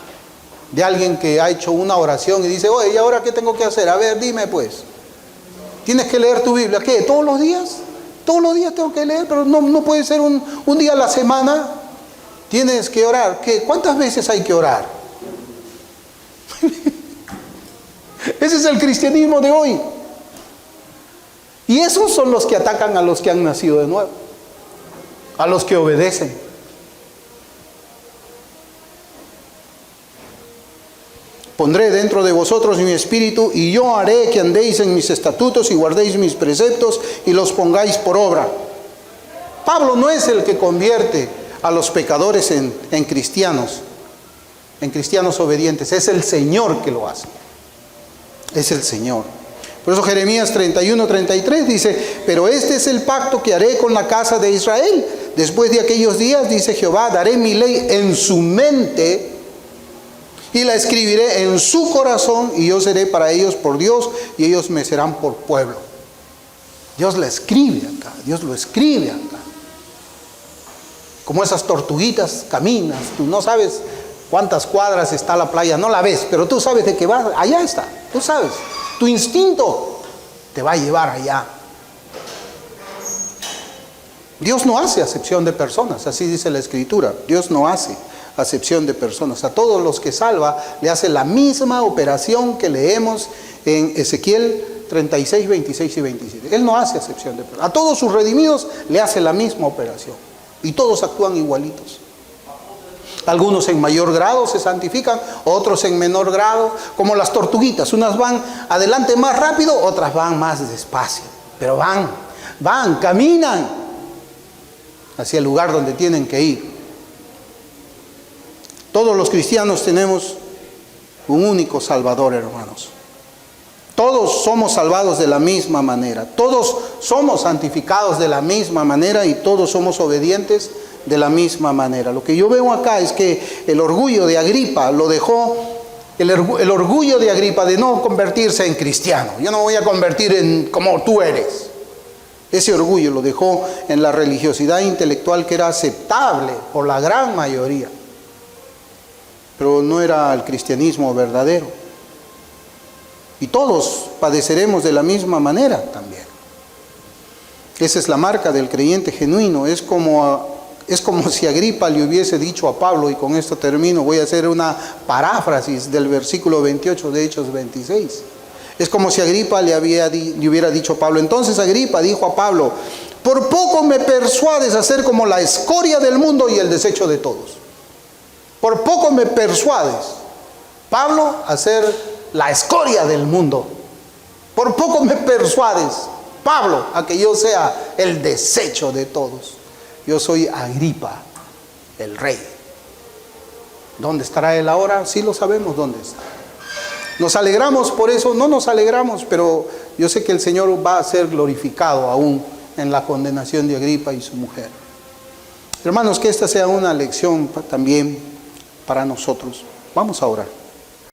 de alguien que ha hecho una oración y dice, oye, ¿y ahora qué tengo que hacer? A ver, dime pues. ¿Tienes que leer tu Biblia? ¿Qué? ¿Todos los días? Todos los días tengo que leer, pero no puede ser un día a la semana. Tienes que orar. ¿Qué? ¿Cuántas veces hay que orar? Ese es el cristianismo de hoy. Y esos son los que atacan a los que han nacido de nuevo, a los que obedecen. Pondré dentro de vosotros mi espíritu, y yo haré que andéis en mis estatutos y guardéis mis preceptos y los pongáis por obra. Pablo no es el que convierte a los pecadores en cristianos obedientes. Es el Señor que lo hace. Es el Señor. Por eso Jeremías 31:33 dice, pero este es el pacto que haré con la casa de Israel. Después de aquellos días, dice Jehová, daré mi ley en su mente y la escribiré en su corazón, y yo seré para ellos por Dios y ellos me serán por pueblo. Dios la escribe acá, Dios lo escribe acá. Como esas tortuguitas caminas, tú no sabes cuántas cuadras está la playa, no la ves, pero tú sabes de que vas, allá está, tú sabes. Tu instinto te va a llevar allá. Dios no hace acepción de personas, así dice la Escritura. Dios no hace acepción de personas. A todos los que salva le hace la misma operación que leemos en Ezequiel 36, 26 y 27. Él no hace acepción de personas. A todos sus redimidos le hace la misma operación. Y todos actúan igualitos. Algunos en mayor grado se santifican, otros en menor grado, como las tortuguitas. Unas van adelante más rápido, otras van más despacio. Pero van, caminan hacia el lugar donde tienen que ir. Todos los cristianos tenemos un único Salvador, hermanos. Todos somos salvados de la misma manera. Todos somos santificados de la misma manera y todos somos obedientes de la misma manera. Lo que yo veo acá es que el orgullo de Agripa lo dejó, el orgullo de Agripa de no convertirse en cristiano. Yo no me voy a convertir en como tú eres. Ese orgullo lo dejó en la religiosidad intelectual que era aceptable por la gran mayoría. Pero no era el cristianismo verdadero. Y todos padeceremos de la misma manera también. Esa es la marca del creyente genuino. Es como si Agripa le hubiese dicho a Pablo, y con esto termino, voy a hacer una paráfrasis del versículo 28 de Hechos 26. Es como si Agripa le hubiera dicho a Pablo. Entonces Agripa dijo a Pablo, por poco me persuades a ser como la escoria del mundo y el desecho de todos. Por poco me persuades, Pablo, a ser la escoria del mundo. Por poco me persuades, Pablo, a que yo sea el desecho de todos. Yo soy Agripa, el rey. ¿Dónde estará él ahora? Sí lo sabemos dónde está. ¿Nos alegramos por eso? No nos alegramos, pero yo sé que el Señor va a ser glorificado aún en la condenación de Agripa y su mujer. Hermanos, que esta sea una lección también para nosotros. Vamos a orar.